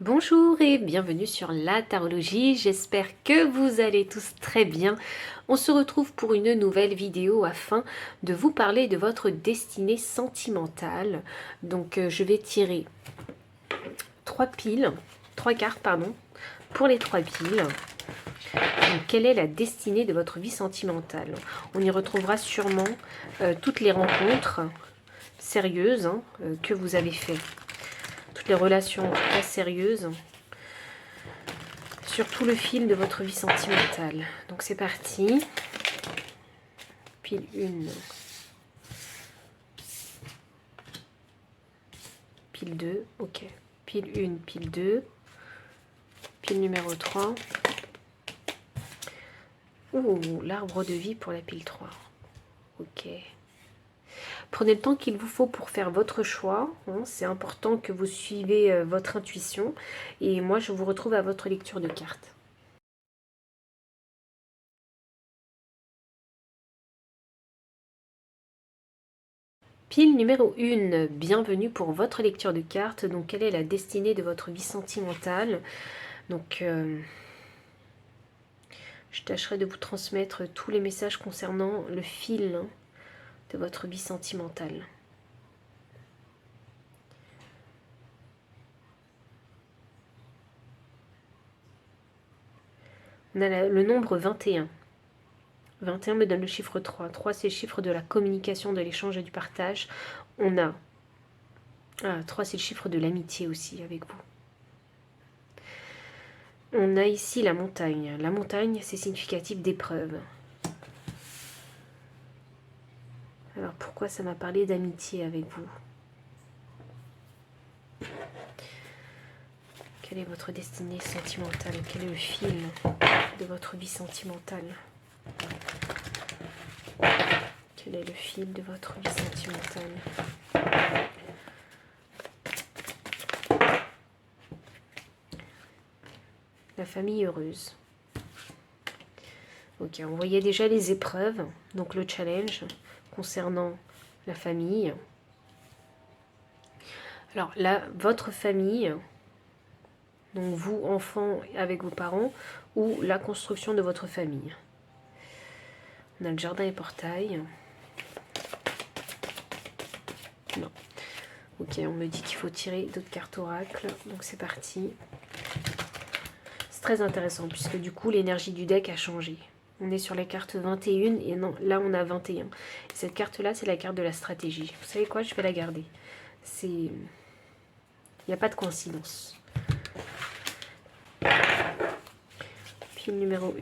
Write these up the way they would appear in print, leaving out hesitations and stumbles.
Bonjour et bienvenue sur la tarologie, j'espère que vous allez tous très bien. On se retrouve pour une nouvelle vidéo afin de vous parler de votre destinée sentimentale. Donc je vais tirer trois cartes pardon, pour les trois piles. Donc, quelle est la destinée de votre vie sentimentale? On y retrouvera sûrement toutes les rencontres sérieuses que vous avez faites. Toutes les relations très sérieuses sur tout le fil de votre vie sentimentale. Donc c'est parti. Pile 1, pile 2, ok. Pile 1, pile 2, pile numéro 3. Ouh, l'arbre de vie pour la pile 3. Ok. Prenez le temps qu'il vous faut pour faire votre choix. C'est important que vous suivez votre intuition. Et moi, je vous retrouve à votre lecture de cartes. Pile numéro 1, bienvenue pour votre lecture de cartes. Donc, quelle est la destinée de votre vie sentimentale? Donc, je tâcherai de vous transmettre tous les messages concernant le fil de votre vie sentimentale. On a le nombre 21. 21 me donne le chiffre 3. 3, c'est le chiffre de la communication, de l'échange et du partage. On a... 3, c'est le chiffre de l'amitié aussi avec vous. On a ici la montagne. La montagne, c'est significatif d'épreuve. Alors, pourquoi ça m'a parlé d'amitié avec vous? Quelle est votre destinée sentimentale? Quel est le fil de votre vie sentimentale? Quel est le fil de votre vie sentimentale? La famille heureuse. Ok, on voyait déjà les épreuves, donc le challenge concernant la famille. Alors là, votre famille, donc vous, enfants, avec vos parents, ou la construction de votre famille. On a le jardin et portail. Non. Ok, on me dit qu'il faut tirer d'autres cartes oracle, donc c'est parti. C'est très intéressant, puisque du coup, l'énergie du deck a changé. On est sur la carte 21, et non, là on a 21. Et cette carte-là, c'est la carte de la stratégie. Vous savez quoi, je vais la garder. C'est... Il n'y a pas de coïncidence. Pile numéro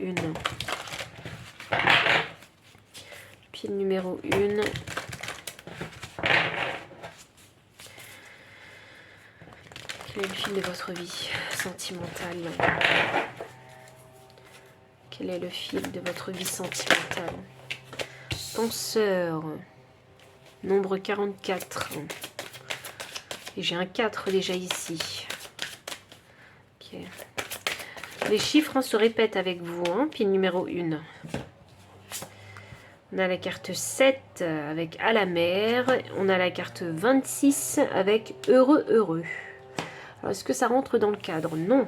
1. Pile numéro 1. Quel est le fil de votre vie sentimentale? Quel est le fil de votre vie sentimentale? Penseur. Nombre 44. Et j'ai un 4 déjà ici. Ok. Les chiffres se répètent avec vous. Pile numéro 1. On a la carte 7 avec à la mer. On a la carte 26 avec heureux, heureux. Alors, est-ce que ça rentre dans le cadre? Non.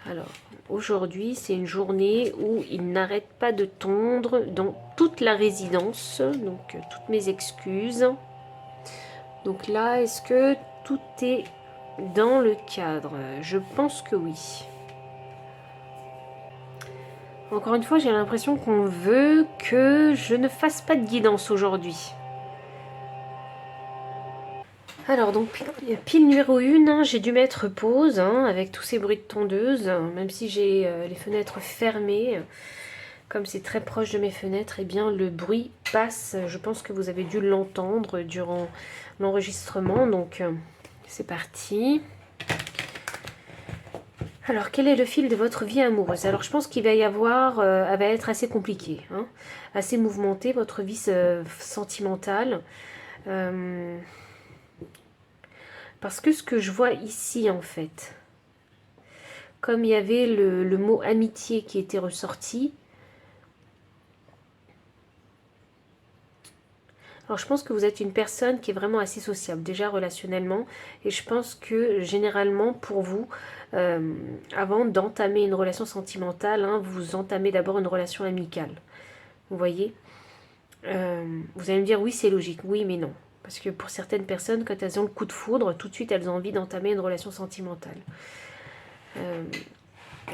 Alors, aujourd'hui, c'est une journée où il n'arrête pas de tondre dans toute la résidence. Donc, toutes mes excuses. Donc là, est-ce que tout est dans le cadre? Je pense que oui. Encore une fois, j'ai l'impression qu'on veut que je ne fasse pas de guidance aujourd'hui. Alors, donc, pile numéro 1, j'ai dû mettre pause avec tous ces bruits de tondeuse, même si j'ai les fenêtres fermées. Comme c'est très proche de mes fenêtres, eh bien, le bruit passe. Je pense que vous avez dû l'entendre durant l'enregistrement. Donc, c'est parti. Alors, quel est le fil de votre vie amoureuse? Alors, je pense qu'il va y avoir... elle va être assez compliquée, assez mouvementée, votre vie sentimentale. Parce que ce que je vois ici, en fait, comme il y avait le mot amitié qui était ressorti, Alors je pense que vous êtes une personne qui est vraiment assez sociable, déjà relationnellement, et je pense que généralement pour vous, avant d'entamer une relation sentimentale, hein, vous entamez d'abord une relation amicale. Vous voyez. Vous allez me dire oui c'est logique, oui mais non. Parce que pour certaines personnes, quand elles ont le coup de foudre, tout de suite elles ont envie d'entamer une relation sentimentale.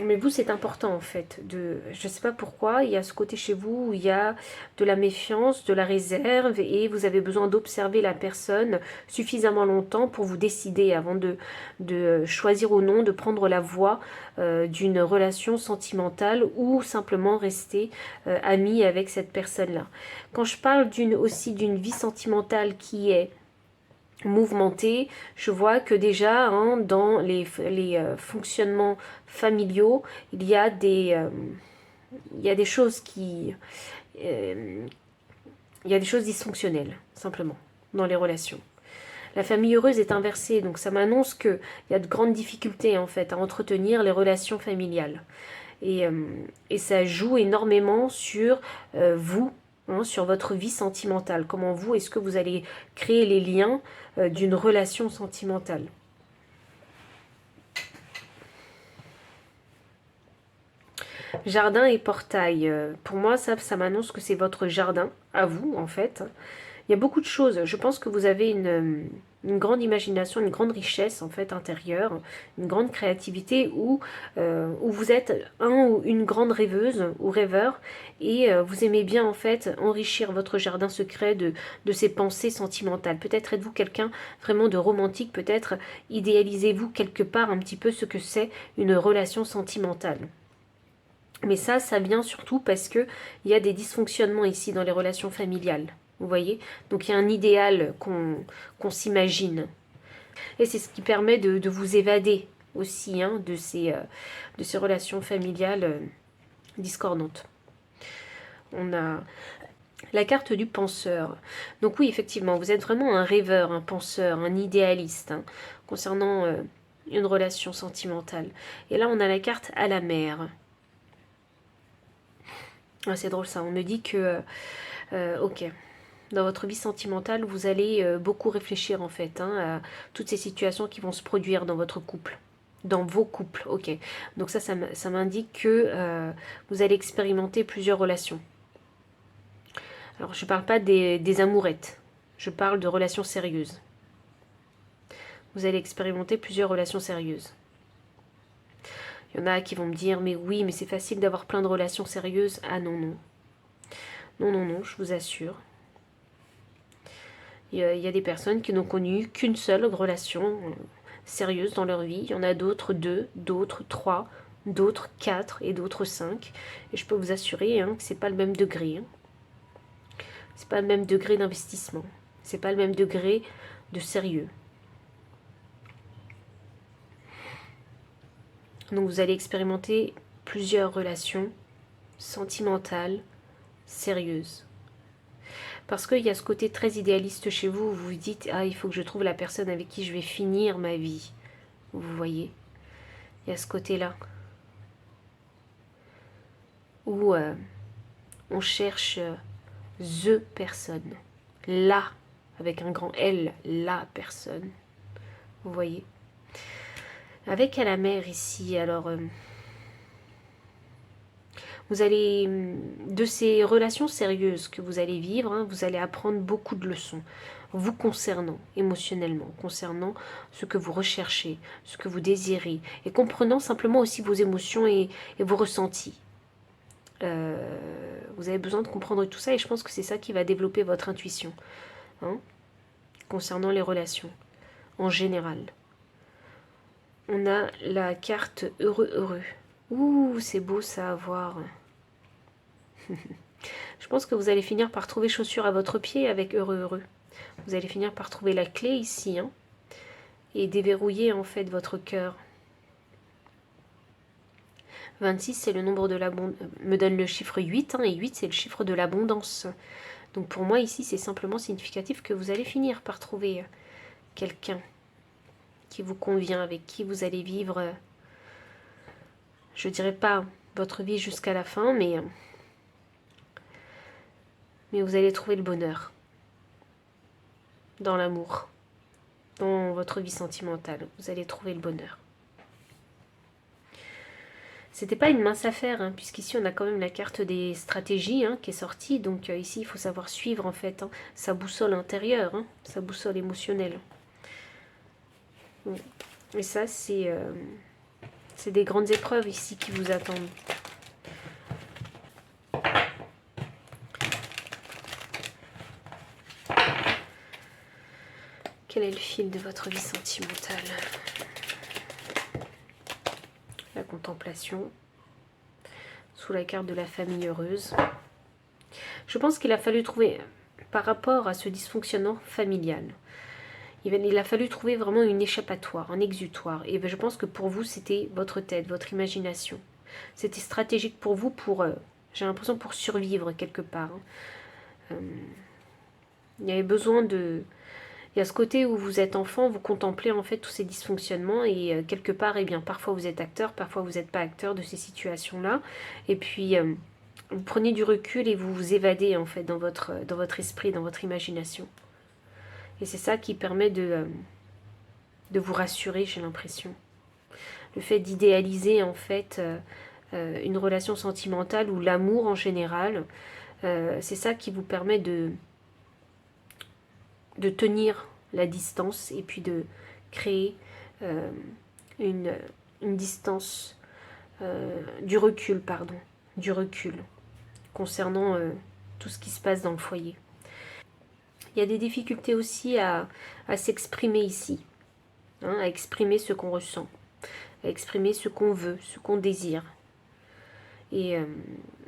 Mais vous, c'est important en fait. Je ne sais pas pourquoi, il y a ce côté chez vous où il y a de la méfiance, de la réserve et vous avez besoin d'observer la personne suffisamment longtemps pour vous décider avant de choisir ou non de prendre la voie d'une relation sentimentale ou simplement rester ami avec cette personne-là. Quand je parle aussi d'une vie sentimentale qui est mouvementée, je vois que déjà hein, dans les fonctionnements familiaux, il y a des choses il y a des choses dysfonctionnelles, simplement, dans les relations. La famille heureuse est inversée, donc ça m'annonce qu'il y a de grandes difficultés en fait à entretenir les relations familiales. Et ça joue énormément sur vous, hein, sur votre vie sentimentale. Comment vous, est-ce que vous allez créer les liens d'une relation sentimentale? Jardin et portail. Pour moi, ça m'annonce que c'est votre jardin, à vous, en fait. Il y a beaucoup de choses. Je pense que vous avez une grande imagination, une grande richesse, en fait, intérieure, une grande créativité, où vous êtes un ou une grande rêveuse ou rêveur, et vous aimez bien, en fait, enrichir votre jardin secret de ces pensées sentimentales. Peut-être êtes-vous quelqu'un vraiment de romantique, peut-être idéalisez-vous quelque part un petit peu ce que c'est une relation sentimentale. Mais ça vient surtout parce qu'il y a des dysfonctionnements ici dans les relations familiales. Vous voyez? Donc il y a un idéal qu'on s'imagine. Et c'est ce qui permet de vous évader aussi hein, de ces relations familiales discordantes. On a la carte du penseur. Donc oui, effectivement, vous êtes vraiment un rêveur, un penseur, un idéaliste hein, concernant une relation sentimentale. Et là, on a la carte à la mer. Ah, c'est drôle ça, on me dit que, ok, dans votre vie sentimentale, vous allez beaucoup réfléchir en fait hein, à toutes ces situations qui vont se produire dans votre couple. Dans vos couples, ok. Donc ça m'indique que vous allez expérimenter plusieurs relations. Alors je ne parle pas des amourettes, je parle de relations sérieuses. Vous allez expérimenter plusieurs relations sérieuses. Il y en a qui vont me dire, mais oui, mais c'est facile d'avoir plein de relations sérieuses. Ah non, non. Non, non, non, je vous assure. Il y a des personnes qui n'ont connu qu'une seule relation sérieuse dans leur vie. Il y en a d'autres 2, d'autres 3, d'autres 4 et d'autres 5. Et je peux vous assurer hein, que c'est pas le même degré. Hein. C'est pas le même degré d'investissement. C'est pas le même degré de sérieux. Donc vous allez expérimenter plusieurs relations sentimentales, sérieuses. Parce qu'il y a ce côté très idéaliste chez vous, où vous vous dites « Ah, il faut que je trouve la personne avec qui je vais finir ma vie. » Vous voyez, il y a ce côté-là. Où on cherche the personne. La, avec un grand L, la personne. Vous voyez. Avec à la mer ici, alors... vous allez, de ces relations sérieuses que vous allez vivre, hein, vous allez apprendre beaucoup de leçons vous concernant émotionnellement, concernant ce que vous recherchez, ce que vous désirez, et comprenant simplement aussi vos émotions et vos ressentis. Vous avez besoin de comprendre tout ça et je pense que c'est ça qui va développer votre intuition hein, concernant les relations en général. On a la carte heureux heureux. Ouh, c'est beau ça à voir. Je pense que vous allez finir par trouver chaussure à votre pied avec heureux heureux. Vous allez finir par trouver la clé ici hein, et déverrouiller en fait votre cœur. 26 c'est le nombre de l'abondance, me donne le chiffre 8 hein, et 8 c'est le chiffre de l'abondance. Donc pour moi ici c'est simplement significatif que vous allez finir par trouver quelqu'un qui vous convient, avec qui vous allez vivre, je dirais pas votre vie jusqu'à la fin, mais vous allez trouver le bonheur. dans l'amour, dans votre vie sentimentale. Vous allez trouver le bonheur. C'était pas une mince affaire, hein, puisqu'ici on a quand même la carte des stratégies hein, qui est sortie. Donc ici, il faut savoir suivre en fait hein, sa boussole intérieure, hein, sa boussole émotionnelle. Et ça, c'est des grandes épreuves ici qui vous attendent. Quel est le fil de votre vie sentimentale? La contemplation. Sous la carte de la famille heureuse. Je pense qu'il a fallu trouver, par rapport à ce dysfonctionnement familial, il a fallu trouver vraiment une échappatoire, un exutoire. Et je pense que pour vous, c'était votre tête, votre imagination. C'était stratégique pour vous, j'ai l'impression, pour survivre quelque part. Il y avait besoin de... Il y a ce côté où vous êtes enfant, vous contemplez en fait tous ces dysfonctionnements et quelque part, eh bien, parfois vous êtes acteur, parfois vous n'êtes pas acteur de ces situations-là. Et puis, vous prenez du recul et vous vous évadez en fait dans votre esprit, dans votre imagination. Et c'est ça qui permet de vous rassurer, j'ai l'impression. Le fait d'idéaliser en fait une relation sentimentale ou l'amour en général, c'est ça qui vous permet de tenir la distance et puis de créer une distance, du recul concernant tout ce qui se passe dans le foyer. Il y a des difficultés aussi à s'exprimer ici, hein, à exprimer ce qu'on ressent, à exprimer ce qu'on veut, ce qu'on désire. Et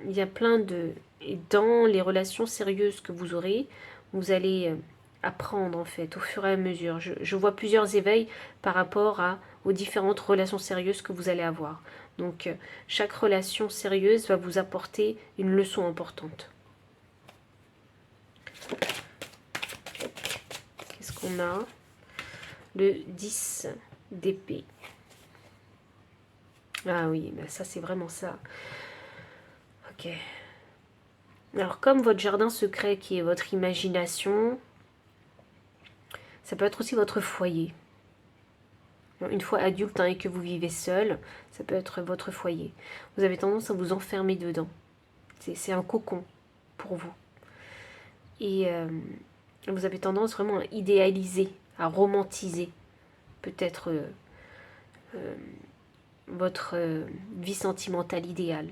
il y a plein de... Et dans les relations sérieuses que vous aurez, vous allez apprendre en fait au fur et à mesure. Je vois plusieurs éveils par rapport aux différentes relations sérieuses que vous allez avoir. Donc chaque relation sérieuse va vous apporter une leçon importante. Qu'est-ce qu'on a? Le 10 d'épée. Ah oui, ben ça c'est vraiment ça. Ok. Alors comme votre jardin secret qui est votre imagination, ça peut être aussi votre foyer. Une fois adulte hein, et que vous vivez seul, ça peut être votre foyer. Vous avez tendance à vous enfermer dedans. C'est un cocon pour vous. Et vous avez tendance vraiment à idéaliser, à romantiser peut-être votre vie sentimentale idéale.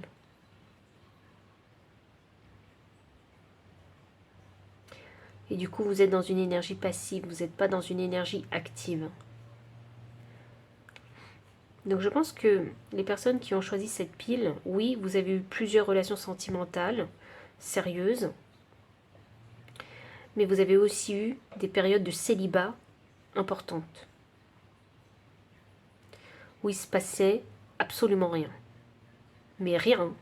Et du coup, vous êtes dans une énergie passive, vous n'êtes pas dans une énergie active. Donc je pense que les personnes qui ont choisi cette pile, oui, vous avez eu plusieurs relations sentimentales sérieuses, mais vous avez aussi eu des périodes de célibat importantes, où il se passait absolument rien. Mais rien.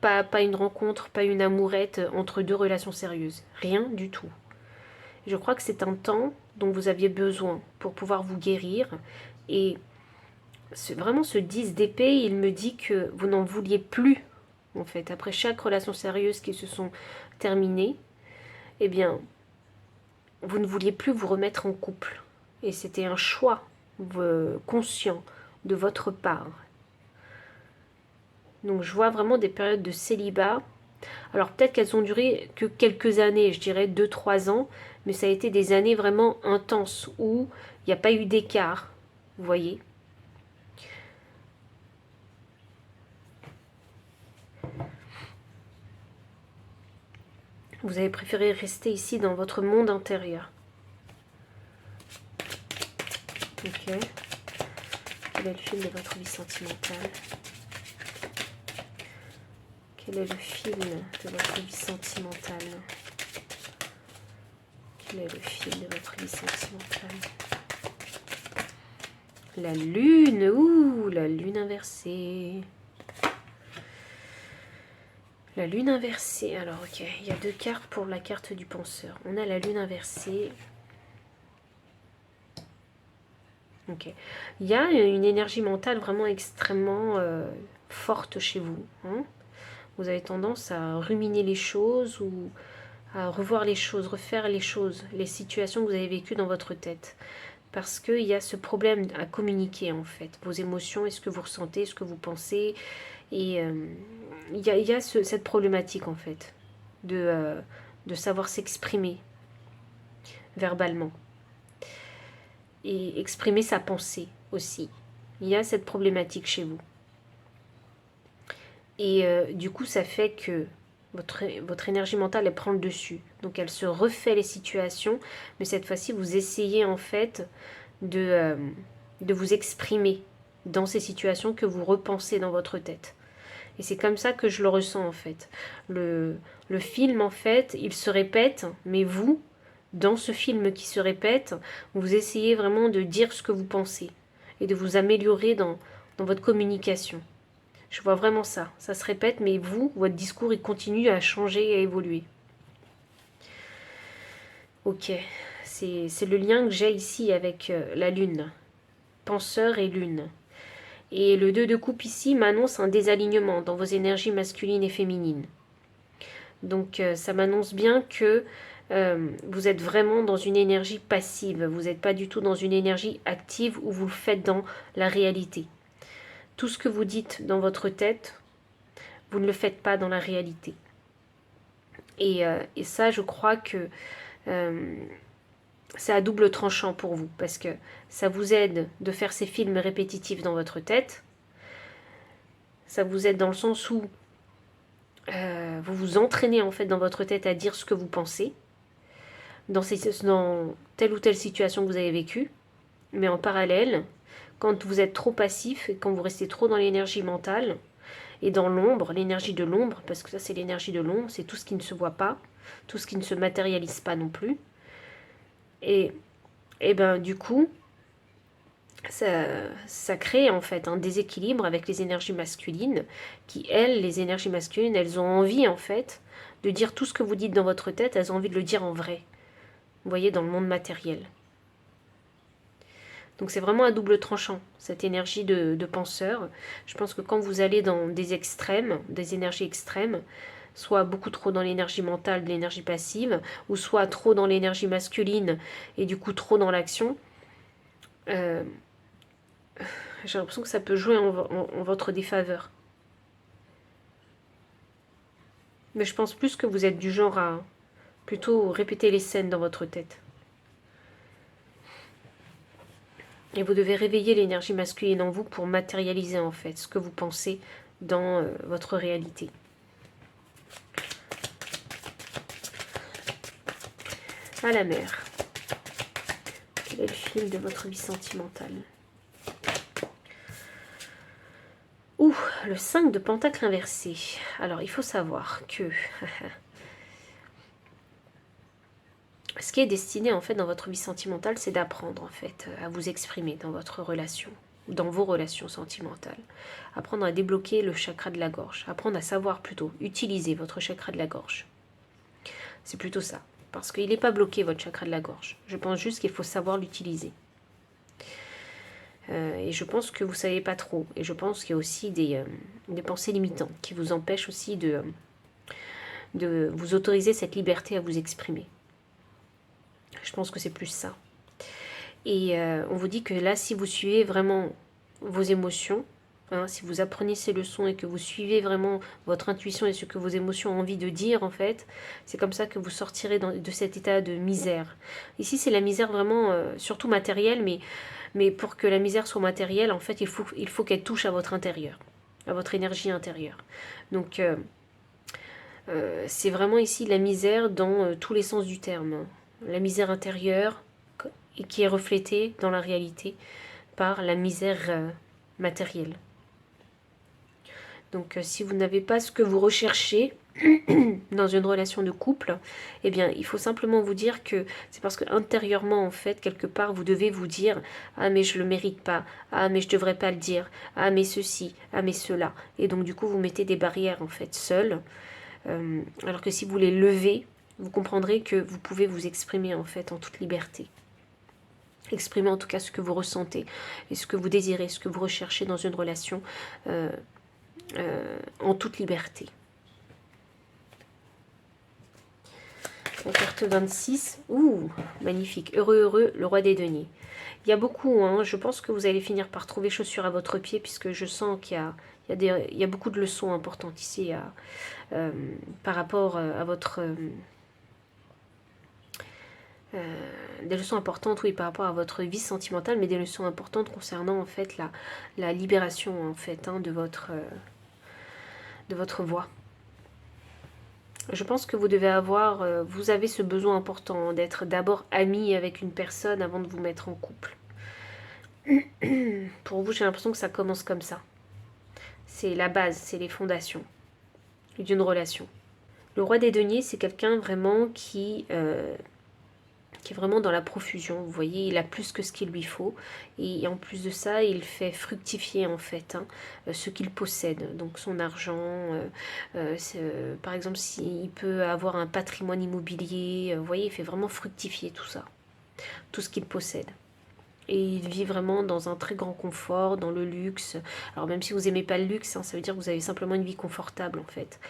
Pas une rencontre, pas une amourette entre deux relations sérieuses. Rien du tout. Je crois que c'est un temps dont vous aviez besoin pour pouvoir vous guérir. Et vraiment ce 10 d'épée, il me dit que vous n'en vouliez plus, en fait. Après chaque relation sérieuse qui se sont terminées, eh bien, vous ne vouliez plus vous remettre en couple. Et c'était un choix conscient de votre part. Donc je vois vraiment des périodes de célibat. Alors peut-être qu'elles ont duré que quelques années, je dirais 2-3 ans, mais ça a été des années vraiment intenses où il n'y a pas eu d'écart, vous voyez. Vous avez préféré rester ici dans votre monde intérieur. Ok. Quel est le fil de votre vie sentimentale? Quel est le fil de votre vie sentimentale? Quel est le fil de votre vie sentimentale? La lune, ouh, la lune inversée. La lune inversée, alors ok, il y a 2 cartes pour la carte du penseur. On a la lune inversée. Ok, il y a une énergie mentale vraiment extrêmement forte chez vous. Hein. Vous avez tendance à ruminer les choses ou à revoir les choses, refaire les choses, les situations que vous avez vécues dans votre tête. Parce qu'il y a ce problème à communiquer en fait, vos émotions, est-ce que vous ressentez, ce que vous pensez. Et il y a cette problématique en fait, de savoir s'exprimer verbalement. Et exprimer sa pensée aussi. Il y a cette problématique chez vous. Et du coup, ça fait que votre énergie mentale, elle prend le dessus. Donc, elle se refait les situations. Mais cette fois-ci, vous essayez en fait de vous exprimer dans ces situations que vous repensez dans votre tête. Et c'est comme ça que je le ressens en fait. Le film, en fait, il se répète, mais vous, dans ce film qui se répète, vous essayez vraiment de dire ce que vous pensez et de vous améliorer dans votre communication. Je vois vraiment ça. Ça se répète, mais vous, votre discours, il continue à changer et à évoluer. Ok, c'est le lien que j'ai ici avec la lune. Penseur et lune. Et le 2 de coupe ici m'annonce un désalignement dans vos énergies masculines et féminines. Donc ça m'annonce bien que vous êtes vraiment dans une énergie passive. Vous n'êtes pas du tout dans une énergie active où vous le faites dans la réalité. Tout ce que vous dites dans votre tête, vous ne le faites pas dans la réalité. Et ça, je crois que c'est à double tranchant pour vous, parce que ça vous aide de faire ces films répétitifs dans votre tête. Ça vous aide dans le sens où vous vous entraînez en fait dans votre tête à dire ce que vous pensez, dans telle ou telle situation que vous avez vécue. Mais en parallèle, quand vous êtes trop passif et quand vous restez trop dans l'énergie mentale et dans l'ombre, l'énergie de l'ombre, parce que ça c'est l'énergie de l'ombre, c'est tout ce qui ne se voit pas, tout ce qui ne se matérialise pas non plus. Et ben du coup, ça crée en fait un déséquilibre avec les énergies masculines qui, elles, les énergies masculines, elles ont envie en fait de dire tout ce que vous dites dans votre tête, elles ont envie de le dire en vrai. Vous voyez, dans le monde matériel. Donc c'est vraiment un double tranchant, cette énergie de penseur. Je pense que quand vous allez dans des extrêmes, des énergies extrêmes, soit beaucoup trop dans l'énergie mentale, de l'énergie passive, ou soit trop dans l'énergie masculine et du coup trop dans l'action, j'ai l'impression que ça peut jouer en votre défaveur. Mais je pense plus que vous êtes du genre à plutôt répéter les scènes dans votre tête. Et vous devez réveiller l'énergie masculine en vous pour matérialiser en fait ce que vous pensez dans votre réalité. À la mer. Quel est le fil de votre vie sentimentale? Ouh, le 5 de pentacle inversé. Alors, il faut savoir que ce qui est destiné en fait dans votre vie sentimentale, c'est d'apprendre en fait à vous exprimer dans votre relation, dans vos relations sentimentales. Apprendre à débloquer le chakra de la gorge. Apprendre à savoir plutôt utiliser votre chakra de la gorge. C'est plutôt ça. Parce qu'il n'est pas bloqué votre chakra de la gorge. Je pense juste qu'il faut savoir l'utiliser. Et je pense que vous ne savez pas trop. Et je pense qu'il y a aussi des pensées limitantes qui vous empêchent aussi de vous autoriser cette liberté à vous exprimer. Je pense que c'est plus ça. Et on vous dit que là, si vous suivez vraiment vos émotions, si vous apprenez ces leçons et que vous suivez vraiment votre intuition et ce que vos émotions ont envie de dire, en fait, c'est comme ça que vous sortirez de cet état de misère. Ici, c'est la misère vraiment, surtout matérielle, mais pour que la misère soit matérielle, en fait, il faut qu'elle touche à votre intérieur, à votre énergie intérieure. Donc, c'est vraiment ici la misère dans tous les sens du terme. La misère intérieure, et qui est reflétée dans la réalité par la misère matérielle. Donc, si vous n'avez pas ce que vous recherchez dans une relation de couple, eh bien, il faut simplement vous dire que c'est parce que intérieurement, en fait, quelque part, vous devez vous dire « Ah, mais je le mérite pas. Ah, mais je devrais pas le dire. Ah, mais ceci. Ah, mais cela. » Et donc, du coup, vous mettez des barrières, en fait, seul. Alors que si vous les levez, vous comprendrez que vous pouvez vous exprimer, en fait, en toute liberté. Exprimer en tout cas ce que vous ressentez et ce que vous désirez, ce que vous recherchez dans une relation en toute liberté. La carte 26. Ouh, magnifique. Heureux, heureux, le roi des deniers. Il y a beaucoup, hein, je pense que vous allez finir par trouver chaussure à votre pied, puisque je sens qu'il y a beaucoup de leçons importantes ici par rapport à votre... des leçons importantes, oui, par rapport à votre vie sentimentale, mais des leçons importantes concernant en fait la libération en fait de votre voix. Je pense que vous devez avoir, vous avez ce besoin important d'être d'abord ami avec une personne avant de vous mettre en couple. Pour vous, j'ai l'impression que ça commence comme ça. C'est la base, c'est les fondations d'une relation. Le roi des deniers, c'est quelqu'un vraiment qui est vraiment dans la profusion. Vous voyez, il a plus que ce qu'il lui faut. Et en plus de ça, il fait fructifier en fait ce qu'il possède. Donc son argent, par exemple, s'il peut avoir un patrimoine immobilier, vous voyez, il fait vraiment fructifier tout ça, tout ce qu'il possède. Et il vit vraiment dans un très grand confort, dans le luxe. Alors même si vous n'aimez pas le luxe, ça veut dire que vous avez simplement une vie confortable en fait.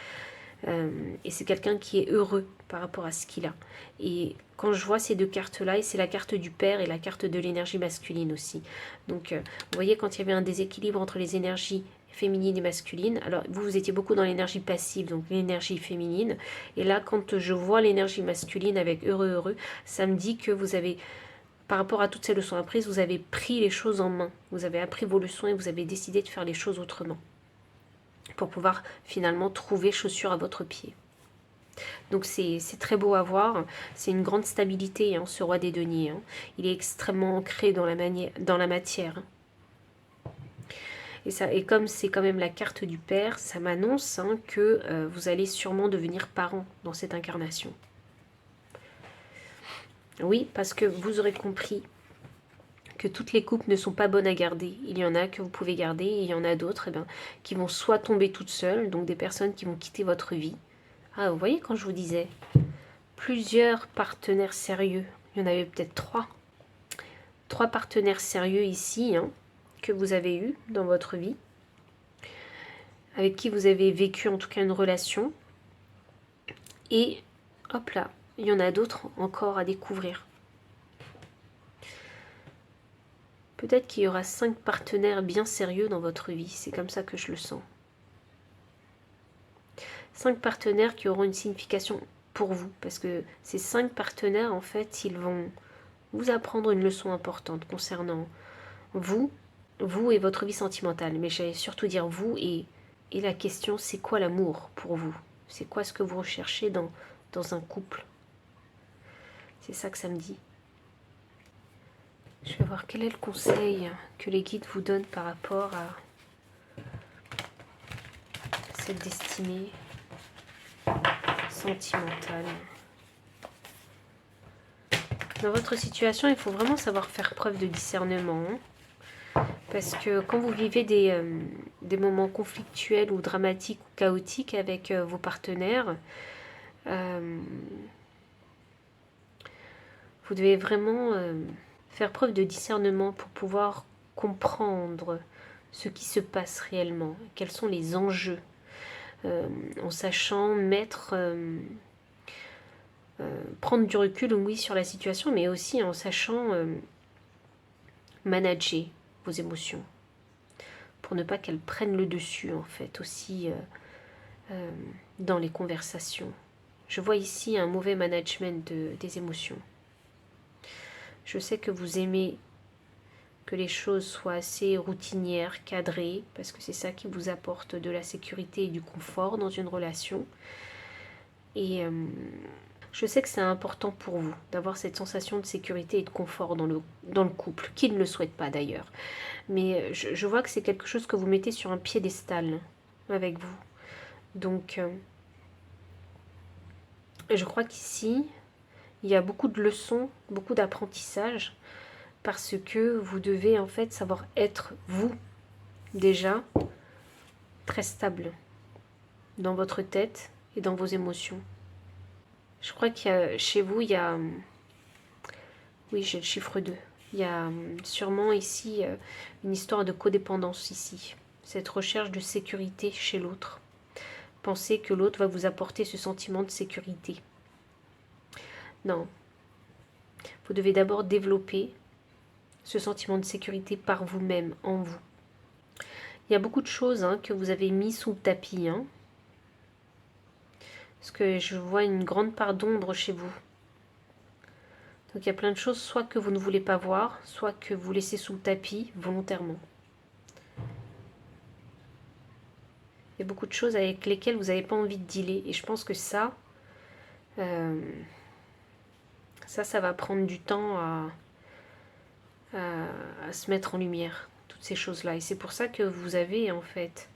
Et c'est quelqu'un qui est heureux par rapport à ce qu'il a. Et quand je vois ces deux cartes-là, et c'est la carte du père et la carte de l'énergie masculine aussi. Donc vous voyez, quand il y avait un déséquilibre entre les énergies féminines et masculines, alors vous étiez beaucoup dans l'énergie passive, donc l'énergie féminine. Et là, quand je vois l'énergie masculine avec heureux, heureux, ça me dit que vous avez... Par rapport à toutes ces leçons apprises, vous avez pris les choses en main. Vous avez appris vos leçons et vous avez décidé de faire les choses autrement. Pour pouvoir finalement trouver chaussure à votre pied. Donc c'est très beau à voir. C'est une grande stabilité, ce roi des deniers. Il est extrêmement ancré dans la matière. Et comme c'est quand même la carte du père, ça m'annonce que vous allez sûrement devenir parent dans cette incarnation. Oui, parce que vous aurez compris que toutes les couples ne sont pas bonnes à garder. Il y en a que vous pouvez garder et il y en a d'autres qui vont soit tomber toutes seules, donc des personnes qui vont quitter votre vie. Ah, vous voyez quand je vous disais, plusieurs partenaires sérieux, il y en avait peut-être 3. 3 partenaires sérieux ici que vous avez eu dans votre vie, avec qui vous avez vécu en tout cas une relation. Et hop là, il y en a d'autres encore à découvrir. Peut-être qu'il y aura 5 partenaires bien sérieux dans votre vie, c'est comme ça que je le sens. 5 partenaires qui auront une signification pour vous, parce que ces 5 partenaires, en fait, ils vont vous apprendre une leçon importante concernant vous et votre vie sentimentale. Mais j'allais surtout dire vous et la question, c'est quoi l'amour pour vous? C'est quoi ce que vous recherchez dans un couple? C'est ça que ça me dit. Je vais voir quel est le conseil que les guides vous donnent par rapport à cette destinée sentimentale. Dans votre situation, il faut vraiment savoir faire preuve de discernement. Parce que quand vous vivez des moments conflictuels ou dramatiques ou chaotiques avec vos partenaires, vous devez vraiment faire preuve de discernement pour pouvoir comprendre ce qui se passe réellement, quels sont les enjeux, en sachant prendre du recul, oui, sur la situation, mais aussi en sachant manager vos émotions, pour ne pas qu'elles prennent le dessus, en fait, aussi dans les conversations. Je vois ici un mauvais management des émotions. Je sais que vous aimez que les choses soient assez routinières, cadrées, parce que c'est ça qui vous apporte de la sécurité et du confort dans une relation. Et je sais que c'est important pour vous d'avoir cette sensation de sécurité et de confort dans le couple, qui ne le souhaite pas d'ailleurs. Mais je vois que c'est quelque chose que vous mettez sur un piédestal avec vous. Donc, je crois qu'ici, il y a beaucoup de leçons, beaucoup d'apprentissage, parce que vous devez en fait savoir être vous, déjà, très stable dans votre tête et dans vos émotions. Je crois qu'il y a, chez vous, il y a... Oui, j'ai le chiffre 2. Il y a sûrement ici une histoire de codépendance ici. Cette recherche de sécurité chez l'autre. Pensez que l'autre va vous apporter ce sentiment de sécurité. Non. Vous devez d'abord développer ce sentiment de sécurité par vous-même, en vous. Il y a beaucoup de choses que vous avez mis sous le tapis. Parce que je vois une grande part d'ombre chez vous. Donc il y a plein de choses, soit que vous ne voulez pas voir, soit que vous laissez sous le tapis volontairement. Il y a beaucoup de choses avec lesquelles vous n'avez pas envie de dealer. Et je pense que ça va prendre du temps à se mettre en lumière, toutes ces choses-là. Et c'est pour ça que vous avez en fait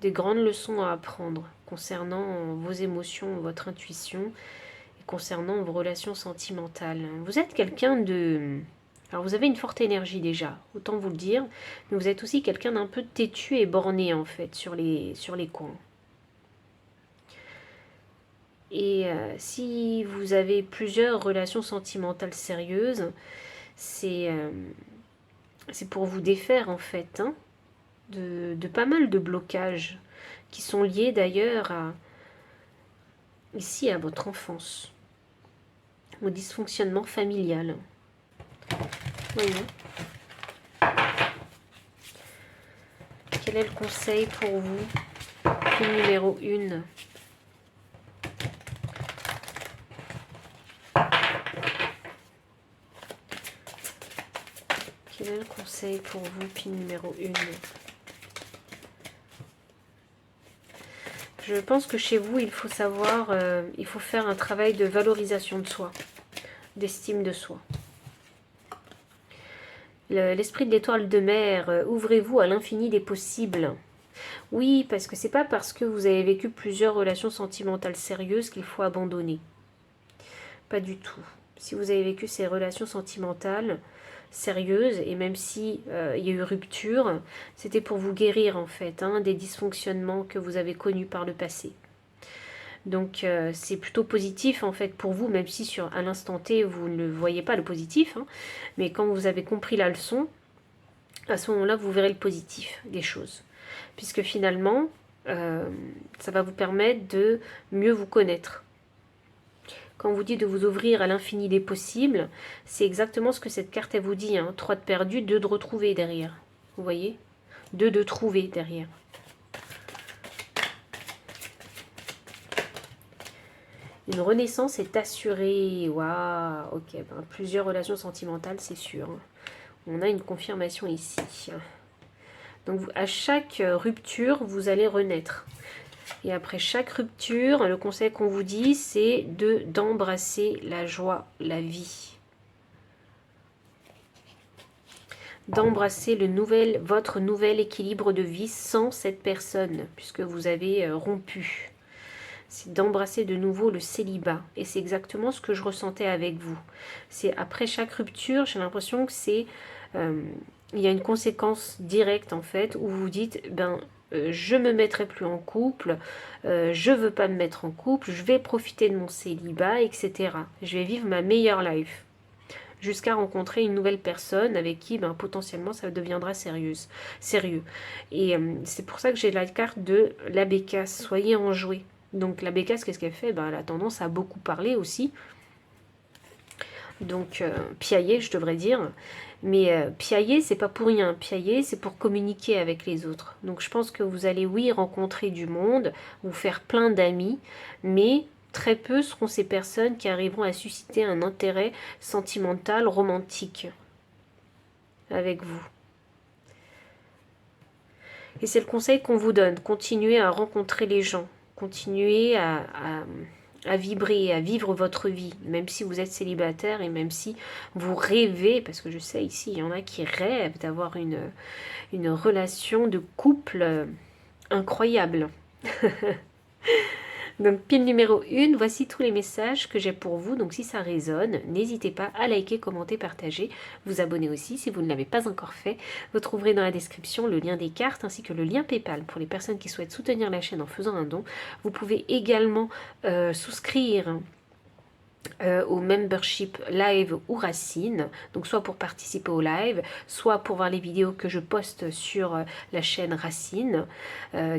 des grandes leçons à apprendre concernant vos émotions, votre intuition, et concernant vos relations sentimentales. Vous êtes quelqu'un de... Alors vous avez une forte énergie déjà, autant vous le dire, mais vous êtes aussi quelqu'un d'un peu têtu et borné en fait sur les coins. Et si vous avez plusieurs relations sentimentales sérieuses, c'est pour vous défaire en fait de pas mal de blocages qui sont liés d'ailleurs ici à votre enfance, au dysfonctionnement familial. Voyons. Quel est le conseil pour vous? Pile numéro 1. Quel est le conseil pour vous? Pile numéro 1. Je pense que chez vous, il faut savoir, il faut faire un travail de valorisation de soi, d'estime de soi. L'esprit de l'étoile de mer, ouvrez-vous à l'infini des possibles. Oui, parce que c'est pas parce que vous avez vécu plusieurs relations sentimentales sérieuses qu'il faut abandonner. Pas du tout. Si vous avez vécu ces relations sentimentales sérieuses, et même si il y a eu rupture, c'était pour vous guérir en fait des dysfonctionnements que vous avez connus par le passé. Donc c'est plutôt positif en fait pour vous, même si à l'instant T vous ne voyez pas le positif, mais quand vous avez compris la leçon, à ce moment-là vous verrez le positif des choses, puisque finalement ça va vous permettre de mieux vous connaître. Quand on vous dit de vous ouvrir à l'infini des possibles, c'est exactement ce que cette carte elle vous dit. 3 de perdu, 2 de retrouver derrière. Vous voyez, 2 de trouver derrière. Une renaissance est assurée. Waouh, ok. Plusieurs relations sentimentales, c'est sûr. On a une confirmation ici. Donc à chaque rupture, vous allez renaître. Et après chaque rupture, le conseil qu'on vous dit, c'est d'embrasser la joie, la vie. D'embrasser votre nouvel équilibre de vie sans cette personne, puisque vous avez rompu. C'est d'embrasser de nouveau le célibat. Et c'est exactement ce que je ressentais avec vous. C'est après chaque rupture, j'ai l'impression que c'est... il y a une conséquence directe en fait, où vous dites, je me mettrai plus en couple, je veux pas me mettre en couple, je vais profiter de mon célibat, etc. Je vais vivre ma meilleure life. Jusqu'à rencontrer une nouvelle personne avec qui potentiellement ça deviendra sérieux. Et c'est pour ça que j'ai la carte de la bécasse, soyez enjoués. Donc la bécasse, qu'est-ce qu'elle fait? Elle a tendance à beaucoup parler aussi. Donc piailler, je devrais dire. Mais piailler, c'est pas pour rien. Piailler, c'est pour communiquer avec les autres. Donc je pense que vous allez, oui, rencontrer du monde, vous faire plein d'amis, mais très peu seront ces personnes qui arriveront à susciter un intérêt sentimental, romantique avec vous. Et c'est le conseil qu'on vous donne. Continuez à rencontrer les gens. Continuez à vibrer, à vivre votre vie, même si vous êtes célibataire et même si vous rêvez, parce que je sais ici, il y en a qui rêvent d'avoir une relation de couple incroyable. Donc pile numéro 1, voici tous les messages que j'ai pour vous. Donc si ça résonne, n'hésitez pas à liker, commenter, partager, vous abonner aussi si vous ne l'avez pas encore fait. Vous trouverez dans la description le lien des cartes ainsi que le lien PayPal pour les personnes qui souhaitent soutenir la chaîne en faisant un don. Vous pouvez également souscrire au membership live ou Racine, donc soit pour participer au live, soit pour voir les vidéos que je poste sur la chaîne Racine,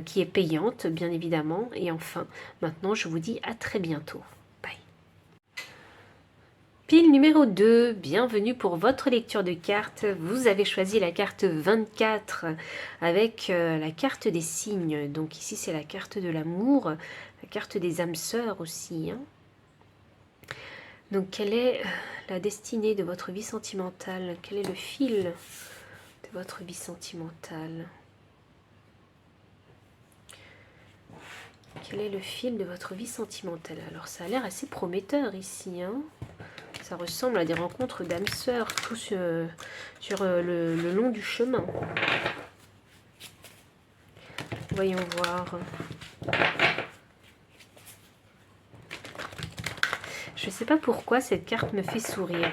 qui est payante bien évidemment. Et enfin, maintenant je vous dis à très bientôt. Bye. Pile numéro 2, bienvenue pour votre lecture de cartes. Vous avez choisi la carte 24 avec la carte des signes. Donc ici c'est la carte de l'amour, la carte des âmes sœurs aussi. Hein. Donc quelle est la destinée de votre vie sentimentale? Quel est le fil de votre vie sentimentale? Quel est le fil de votre vie sentimentale? Alors ça a l'air assez prometteur ici. Hein. Ça ressemble à des rencontres d'âmes sœurs, tout sur le long du chemin. Voyons voir. Je ne sais pas pourquoi cette carte me fait sourire.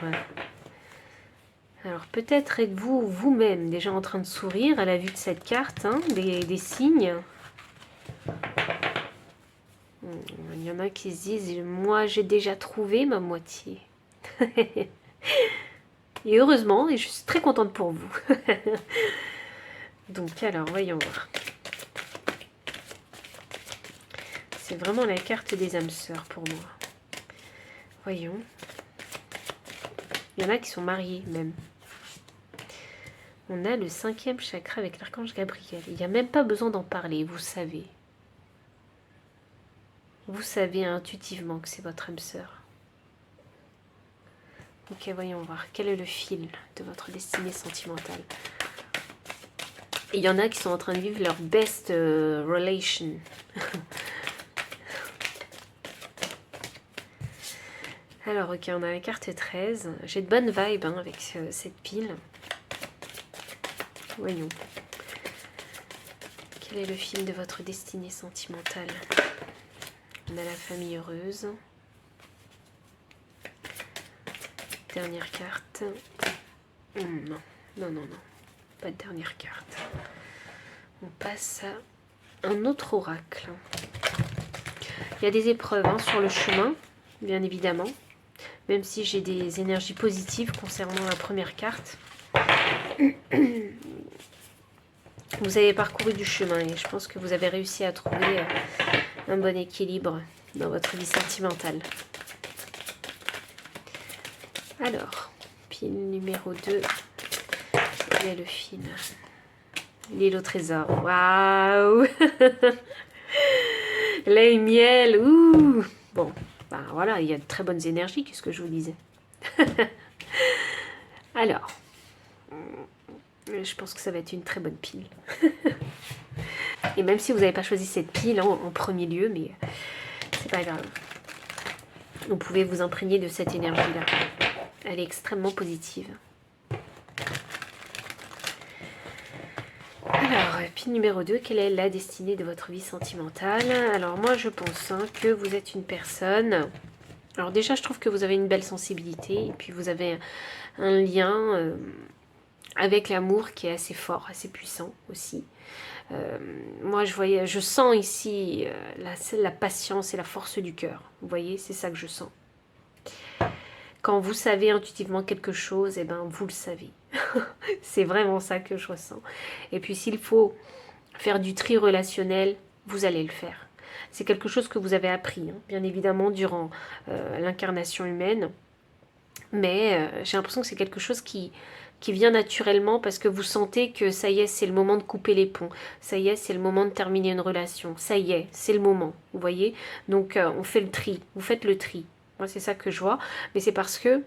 Alors peut-être êtes-vous vous-même déjà en train de sourire à la vue de cette carte, hein, des signes. Il y en a qui se disent, moi j'ai déjà trouvé ma moitié. Et heureusement, et je suis très contente pour vous. Donc alors, voyons voir. C'est vraiment la carte des âmes sœurs pour moi. Voyons. Il y en a qui sont mariés même. On a le 5e chakra avec l'archange Gabriel. Il n'y a même pas besoin d'en parler, vous savez. Vous savez intuitivement que c'est votre âme sœur. Ok, voyons voir. Quel est le fil de votre destinée sentimentale? Et il y en a qui sont en train de vivre leur best relation. Alors, ok, on a la carte 13. J'ai de bonnes vibes hein, avec cette pile. Voyons. Quel est le fil de votre destinée sentimentale? On a la famille heureuse. Dernière carte. Non, non, non, non. Pas de dernière carte. On passe à un autre oracle. Il y a des épreuves hein, sur le chemin, bien évidemment. Même si j'ai des énergies positives concernant la première carte. Vous avez parcouru du chemin et je pense que vous avez réussi à trouver un bon équilibre dans votre vie sentimentale. Alors, pile numéro 2, quel est le fil? L'île au trésor, waouh. Lait et miel, ouh. Bon, ben voilà, il y a de très bonnes énergies, qu'est-ce que je vous disais. Alors, je pense que ça va être une très bonne pile. Et même si vous n'avez pas choisi cette pile en premier lieu, mais c'est pas grave. Vous pouvez vous imprégner de cette énergie-là. Elle est extrêmement positive. Alors, pile numéro 2, quelle est la destinée de votre vie sentimentale? Alors moi, je pense hein, que vous êtes une personne... Alors déjà, je trouve que vous avez une belle sensibilité. Et puis vous avez un lien avec l'amour qui est assez fort, assez puissant aussi. Moi, je sens ici la patience et la force du cœur. Vous voyez, c'est ça que je sens. Quand vous savez intuitivement quelque chose, eh ben, vous le savez. C'est vraiment ça que je ressens. Et puis s'il faut faire du tri relationnel, vous allez le faire. C'est quelque chose que vous avez appris, hein, bien évidemment, durant l'incarnation humaine. Mais j'ai l'impression que c'est quelque chose qui vient naturellement parce que vous sentez que ça y est, c'est le moment de couper les ponts. Ça y est, c'est le moment de terminer une relation. Ça y est, c'est le moment. Vous voyez? Donc on fait le tri. Vous faites le tri. Moi, c'est ça que je vois. Mais c'est parce que...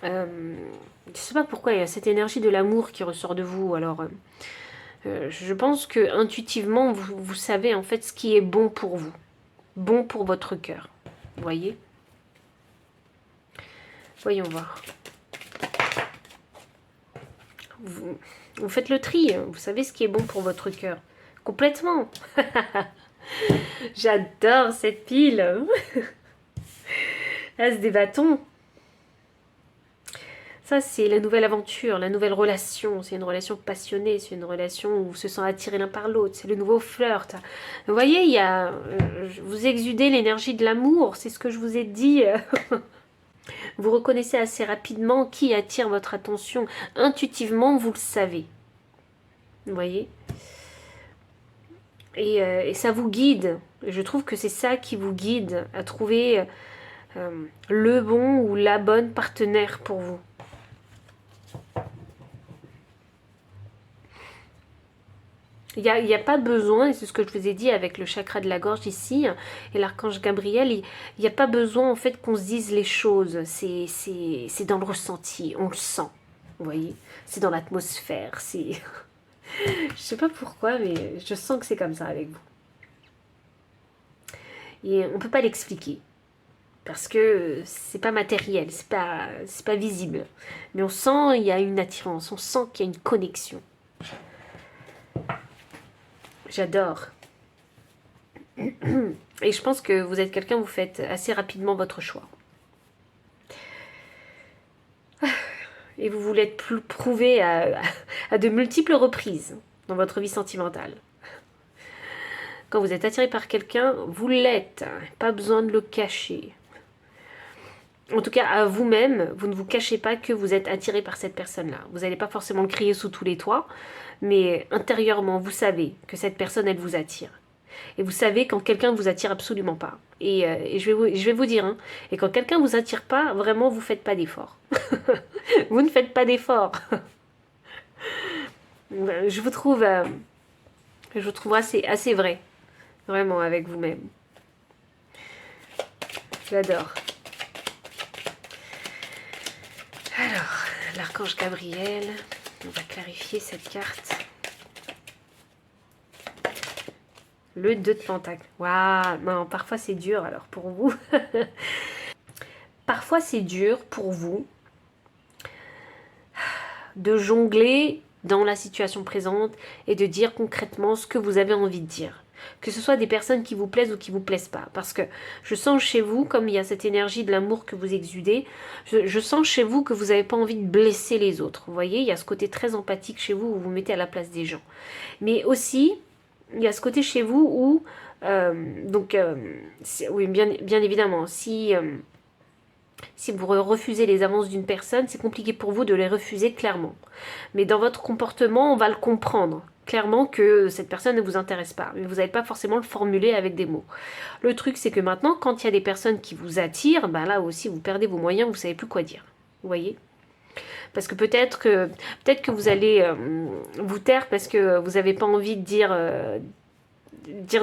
je ne sais pas pourquoi il y a cette énergie de l'amour qui ressort de vous. Alors, je pense que intuitivement, vous savez en fait ce qui est bon pour vous. Bon pour votre cœur. Vous voyez? Voyons voir. Vous faites le tri. Vous savez ce qui est bon pour votre cœur. Complètement. J'adore cette pile. As des bâtons. Ça, c'est la nouvelle aventure, la nouvelle relation. C'est une relation passionnée, c'est une relation où vous se sent attirés l'un par l'autre. C'est le nouveau flirt. Vous voyez, il y a, vous exudez l'énergie de l'amour, c'est ce que je vous ai dit. Vous reconnaissez assez rapidement qui attire votre attention. Intuitivement, vous le savez. Vous voyez ? Et ça vous guide. Je trouve que c'est ça qui vous guide à trouver le bon ou la bonne partenaire pour vous. Il n'y a pas besoin, et c'est ce que je vous ai dit avec le chakra de la gorge ici, et l'archange Gabriel, il n'y a pas besoin en fait qu'on se dise les choses, c'est dans le ressenti, on le sent, vous voyez, c'est dans l'atmosphère, c'est... Je sais pas pourquoi, mais je sens que c'est comme ça avec vous. Et on ne peut pas l'expliquer, parce que c'est pas matériel, c'est pas visible, mais on sent il y a une attirance, on sent qu'il y a une connexion. J'adore. Et je pense que vous êtes quelqu'un, vous faites assez rapidement votre choix. Et vous voulez être prouvé à de multiples reprises dans votre vie sentimentale. Quand vous êtes attiré par quelqu'un, vous l'êtes. Pas besoin de le cacher. En tout cas, à vous-même, vous ne vous cachez pas que vous êtes attiré par cette personne-là. Vous n'allez pas forcément le crier sous tous les toits, mais intérieurement, vous savez que cette personne, elle vous attire. Et vous savez quand quelqu'un ne vous attire absolument pas. Et je vais vous dire, hein, et quand quelqu'un ne vous attire pas, vraiment, vous ne faites pas d'effort. Vous ne faites pas d'effort. Je vous trouve assez vrai, vraiment, avec vous-même. J'adore. Alors, l'archange Gabriel, on va clarifier cette carte. Le 2 de Pentacle. Waouh, non, parfois c'est dur alors pour vous. Parfois c'est dur pour vous de jongler dans la situation présente et de dire concrètement ce que vous avez envie de dire. Que ce soit des personnes qui vous plaisent ou qui vous plaisent pas. Parce que je sens chez vous, comme il y a cette énergie de l'amour que vous exudez, je sens chez vous que vous n'avez pas envie de blesser les autres. Vous voyez, il y a ce côté très empathique chez vous où vous vous mettez à la place des gens. Mais aussi, il y a ce côté chez vous où, oui, bien évidemment, si vous refusez les avances d'une personne, c'est compliqué pour vous de les refuser clairement. Mais dans votre comportement, on va le comprendre clairement que cette personne ne vous intéresse pas. Mais vous n'allez pas forcément le formuler avec des mots. Le truc, c'est que maintenant, quand il y a des personnes qui vous attirent, ben là aussi, vous perdez vos moyens, vous ne savez plus quoi dire. Vous voyez ? Parce que peut-être que vous allez vous taire parce que vous n'avez pas envie de dire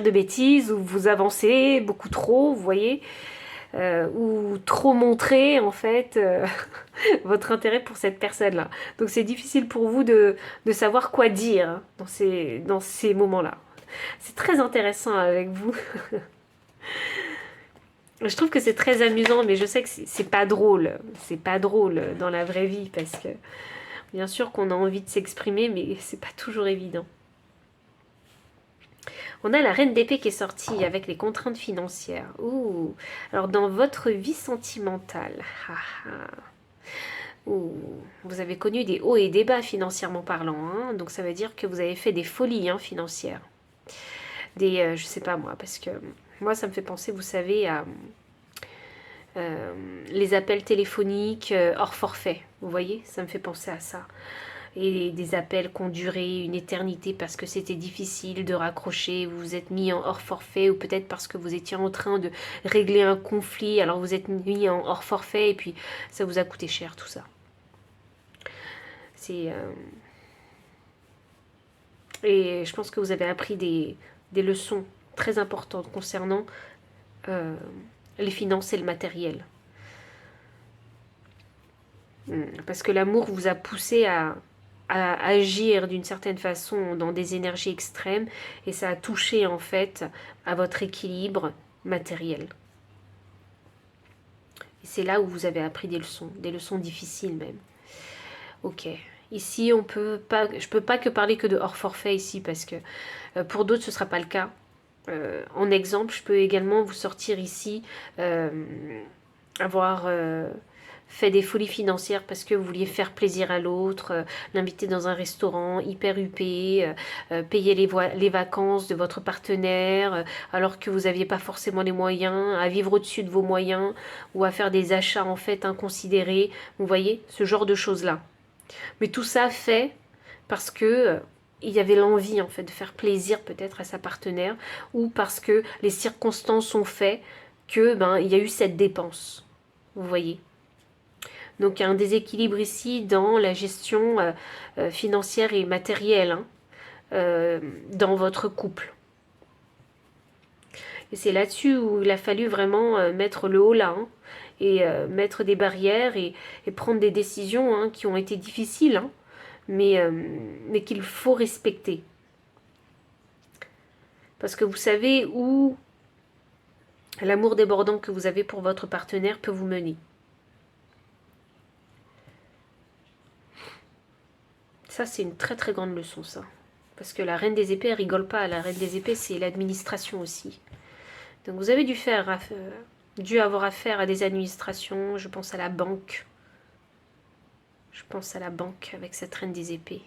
de bêtises, ou vous avancez beaucoup trop, vous voyez, ou trop montrer en fait votre intérêt pour cette personne-là. Donc c'est difficile pour vous de savoir quoi dire dans ces moments-là. C'est très intéressant avec vous. Je trouve que c'est très amusant, mais je sais que c'est pas drôle. C'est pas drôle dans la vraie vie, parce que bien sûr qu'on a envie de s'exprimer, mais c'est pas toujours évident. On a la reine d'épée qui est sortie avec les contraintes financières. Ouh. Alors dans votre vie sentimentale, ouh, vous avez connu des hauts et des bas financièrement parlant. Hein, donc ça veut dire que vous avez fait des folies financières. Je sais pas moi, parce que moi ça me fait penser, vous savez, à les appels téléphoniques hors forfait. Vous voyez, ça me fait penser à ça. Et des appels qui ont duré une éternité parce que c'était difficile de raccrocher, vous vous êtes mis en hors forfait, ou peut-être parce que vous étiez en train de régler un conflit, alors vous êtes mis en hors forfait et puis ça vous a coûté cher tout ça. Et je pense que vous avez appris des leçons très importantes concernant les finances et le matériel. Parce que l'amour vous a poussé à agir d'une certaine façon dans des énergies extrêmes, et ça a touché en fait à votre équilibre matériel. Et c'est là où vous avez appris des leçons difficiles même. Ok, ici je peux pas que parler que de hors forfait ici, parce que pour d'autres ce sera pas le cas. En exemple, je peux également vous sortir ici avoir fait des folies financières parce que vous vouliez faire plaisir à l'autre, l'inviter dans un restaurant hyper huppé, payer les vacances de votre partenaire, alors que vous n'aviez pas forcément les moyens, à vivre au-dessus de vos moyens, ou à faire des achats en fait inconsidérés, vous voyez, ce genre de choses-là. Mais tout ça fait parce que il y avait l'envie en fait de faire plaisir peut-être à sa partenaire, ou parce que les circonstances ont fait que il y a eu cette dépense. Vous voyez. Donc il y a un déséquilibre ici dans la gestion financière et matérielle dans votre couple. Et c'est là-dessus où il a fallu vraiment mettre le haut là et mettre des barrières et prendre des décisions qui ont été difficiles, mais qu'il faut respecter. Parce que vous savez où l'amour débordant que vous avez pour votre partenaire peut vous mener. Ça, c'est une très très grande leçon, ça. Parce que la reine des épées, elle rigole pas. La reine des épées, c'est l'administration aussi. Donc vous avez dû avoir affaire à des administrations. Je pense à la banque. Je pense à la banque avec cette reine des épées.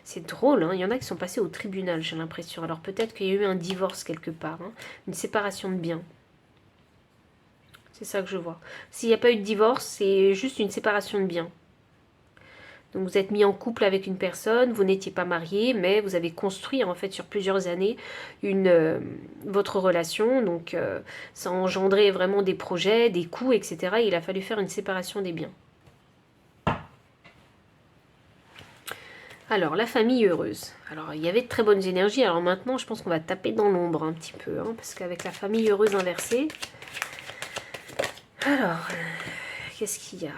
C'est drôle, il y en a qui sont passés au tribunal, j'ai l'impression. Alors peut-être qu'il y a eu un divorce quelque part, une séparation de biens. C'est ça que je vois. S'il n'y a pas eu de divorce, c'est juste une séparation de biens. Donc vous êtes mis en couple avec une personne, vous n'étiez pas marié, mais vous avez construit en fait sur plusieurs années votre relation. Donc ça a engendré vraiment des projets, des coûts, etc. Et il a fallu faire une séparation des biens. Alors, la famille heureuse. Alors, il y avait de très bonnes énergies. Alors maintenant, je pense qu'on va taper dans l'ombre un petit peu. Parce qu'avec la famille heureuse inversée... Alors, qu'est-ce qu'il y a?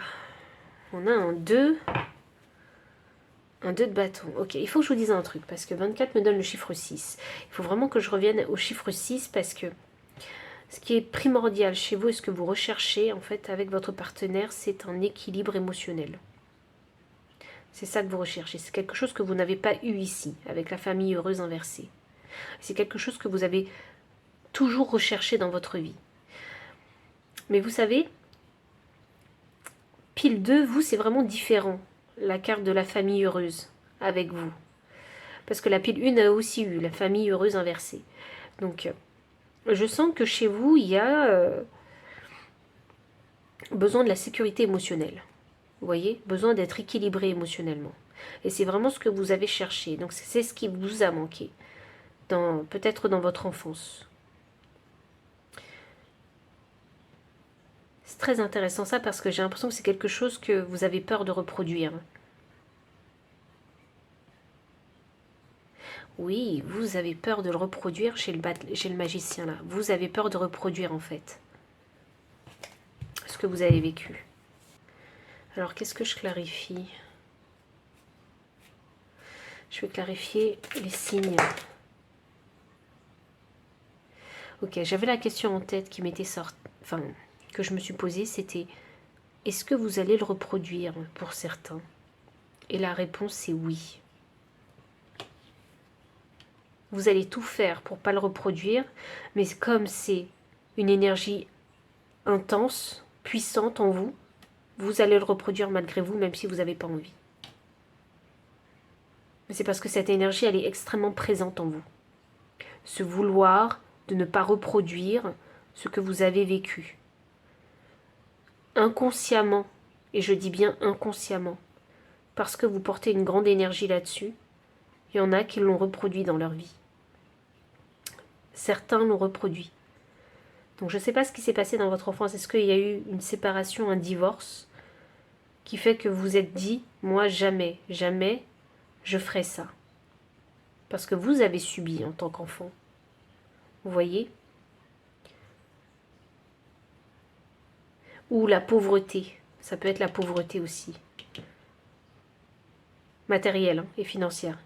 On a un 2. Un 2 de bâton. Ok, il faut que je vous dise un truc. Parce que 24 me donne le chiffre 6. Il faut vraiment que je revienne au chiffre 6. Parce que ce qui est primordial chez vous et ce que vous recherchez, en fait, avec votre partenaire, c'est un équilibre émotionnel. C'est ça que vous recherchez. C'est quelque chose que vous n'avez pas eu ici, avec la famille heureuse inversée. C'est quelque chose que vous avez toujours recherché dans votre vie. Mais vous savez, pile 2, vous, c'est vraiment différent. La carte de la famille heureuse avec vous. Parce que la pile 1 a aussi eu la famille heureuse inversée. Donc, je sens que chez vous, il y a besoin de la sécurité émotionnelle. Vous voyez, besoin d'être équilibré émotionnellement. Et c'est vraiment ce que vous avez cherché. Donc c'est ce qui vous a manqué. Peut-être dans votre enfance. C'est très intéressant ça parce que j'ai l'impression que c'est quelque chose que vous avez peur de reproduire. Oui, vous avez peur de le reproduire chez le magicien là. Vous avez peur de reproduire en fait ce que vous avez vécu. Alors, qu'est-ce que je clarifie? Je vais clarifier les signes. Ok, j'avais la question en tête qui m'était sortie, enfin, que je me suis posée, c'était est-ce que vous allez le reproduire pour certains? Et la réponse c'est oui. Vous allez tout faire pour ne pas le reproduire, mais comme c'est une énergie intense, puissante en vous, vous allez le reproduire malgré vous, même si vous n'avez pas envie. Mais c'est parce que cette énergie, elle est extrêmement présente en vous. Ce vouloir de ne pas reproduire ce que vous avez vécu. Inconsciemment, et je dis bien inconsciemment, parce que vous portez une grande énergie là-dessus, il y en a qui l'ont reproduit dans leur vie. Certains l'ont reproduit. Donc je ne sais pas ce qui s'est passé dans votre enfance. Est-ce qu'il y a eu une séparation, un divorce qui fait que vous êtes dit, moi jamais, jamais je ferai ça. Parce que vous avez subi en tant qu'enfant. Vous voyez? Ou la pauvreté. Ça peut être la pauvreté aussi. Matérielle et financière.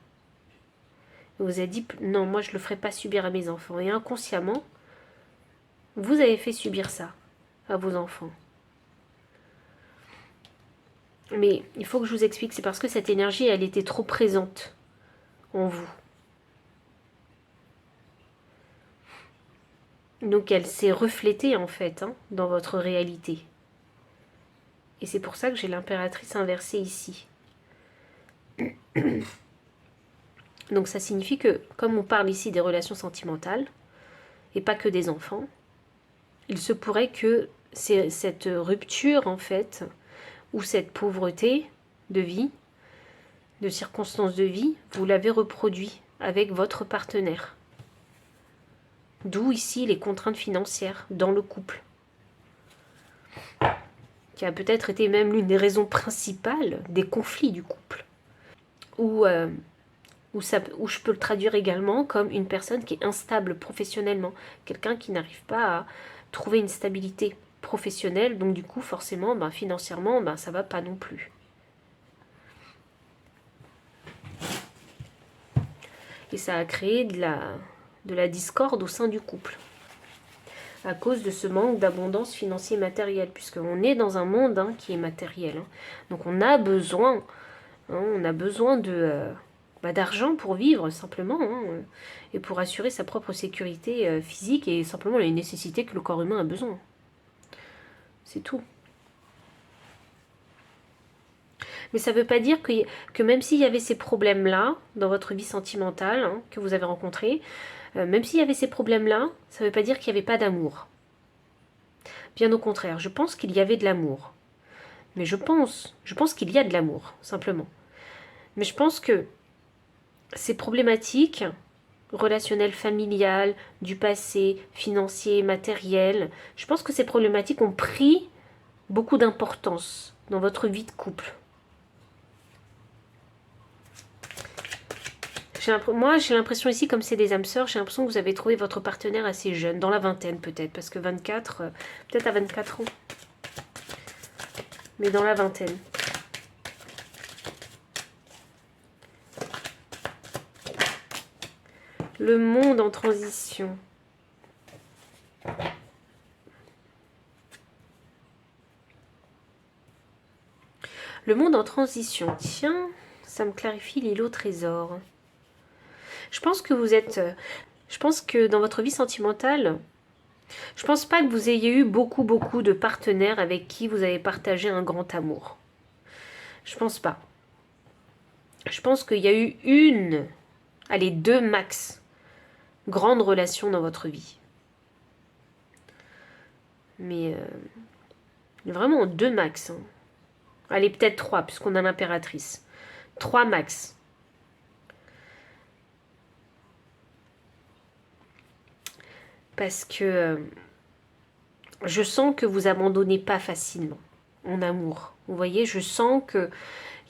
Vous avez dit, non, moi je ne le ferai pas subir à mes enfants. Et inconsciemment, vous avez fait subir ça à vos enfants. Mais il faut que je vous explique, c'est parce que cette énergie, elle était trop présente en vous. Donc elle s'est reflétée en fait dans votre réalité. Et c'est pour ça que j'ai l'impératrice inversée ici. Donc ça signifie que, comme on parle ici des relations sentimentales, et pas que des enfants, il se pourrait que cette rupture en fait, ou cette pauvreté de vie, de circonstances de vie, vous l'avez reproduit avec votre partenaire. D'où ici les contraintes financières dans le couple. Qui a peut-être été même l'une des raisons principales des conflits du couple. Ou je peux le traduire également comme une personne qui est instable professionnellement. Quelqu'un qui n'arrive pas à trouver une stabilité professionnelle. Donc du coup, forcément, financièrement, ça va pas non plus. Et ça a créé de la discorde au sein du couple. À cause de ce manque d'abondance financière et matérielle. Puisqu'on est dans un monde qui est matériel. Donc on a besoin d'argent pour vivre simplement, et pour assurer sa propre sécurité physique et simplement les nécessités que le corps humain a besoin. C'est tout. Mais ça ne veut pas dire que même s'il y avait ces problèmes-là dans votre vie sentimentale que vous avez rencontrés, même s'il y avait ces problèmes-là, ça ne veut pas dire qu'il n'y avait pas d'amour. Bien au contraire, je pense qu'il y avait de l'amour. Mais je pense qu'il y a de l'amour, simplement. Mais je pense que ces problématiques relationnelles, familiales, du passé, financier, matériel, je pense que ces problématiques ont pris beaucoup d'importance dans votre vie de couple. Moi, j'ai l'impression ici, comme c'est des âmes sœurs, j'ai l'impression que vous avez trouvé votre partenaire assez jeune, dans la vingtaine peut-être, parce que 24, peut-être à 24 ans. Mais dans la vingtaine. Le monde en transition. Le monde en transition. Tiens, ça me clarifie l'îlot au trésor. Je pense que vous êtes... Je pense que dans votre vie sentimentale, je pense pas que vous ayez eu beaucoup de partenaires avec qui vous avez partagé un grand amour. Je pense pas. Je pense qu'il y a eu une, allez, 2 max, grandes relations dans votre vie. Mais vraiment 2 max. Allez, peut-être 3, puisqu'on a l'impératrice. 3 max. Parce que je sens que vous abandonnez pas facilement en amour. Vous voyez, je sens qu'il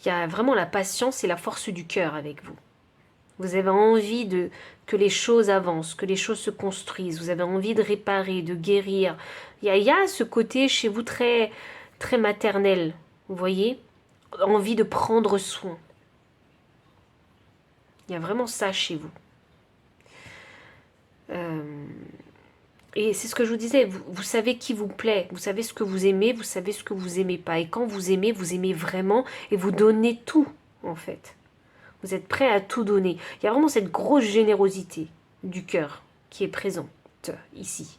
y a vraiment la patience et la force du cœur avec vous. Vous avez envie que les choses avancent, que les choses se construisent. Vous avez envie de réparer, de guérir. Il y a ce côté chez vous très, très maternel. Vous voyez, envie de prendre soin. Il y a vraiment ça chez vous. Et c'est ce que je vous disais, vous savez qui vous plaît, vous savez ce que vous aimez, vous savez ce que vous aimez pas. Et quand vous aimez vraiment et vous donnez tout, en fait. Vous êtes prêt à tout donner. Il y a vraiment cette grosse générosité du cœur qui est présente ici.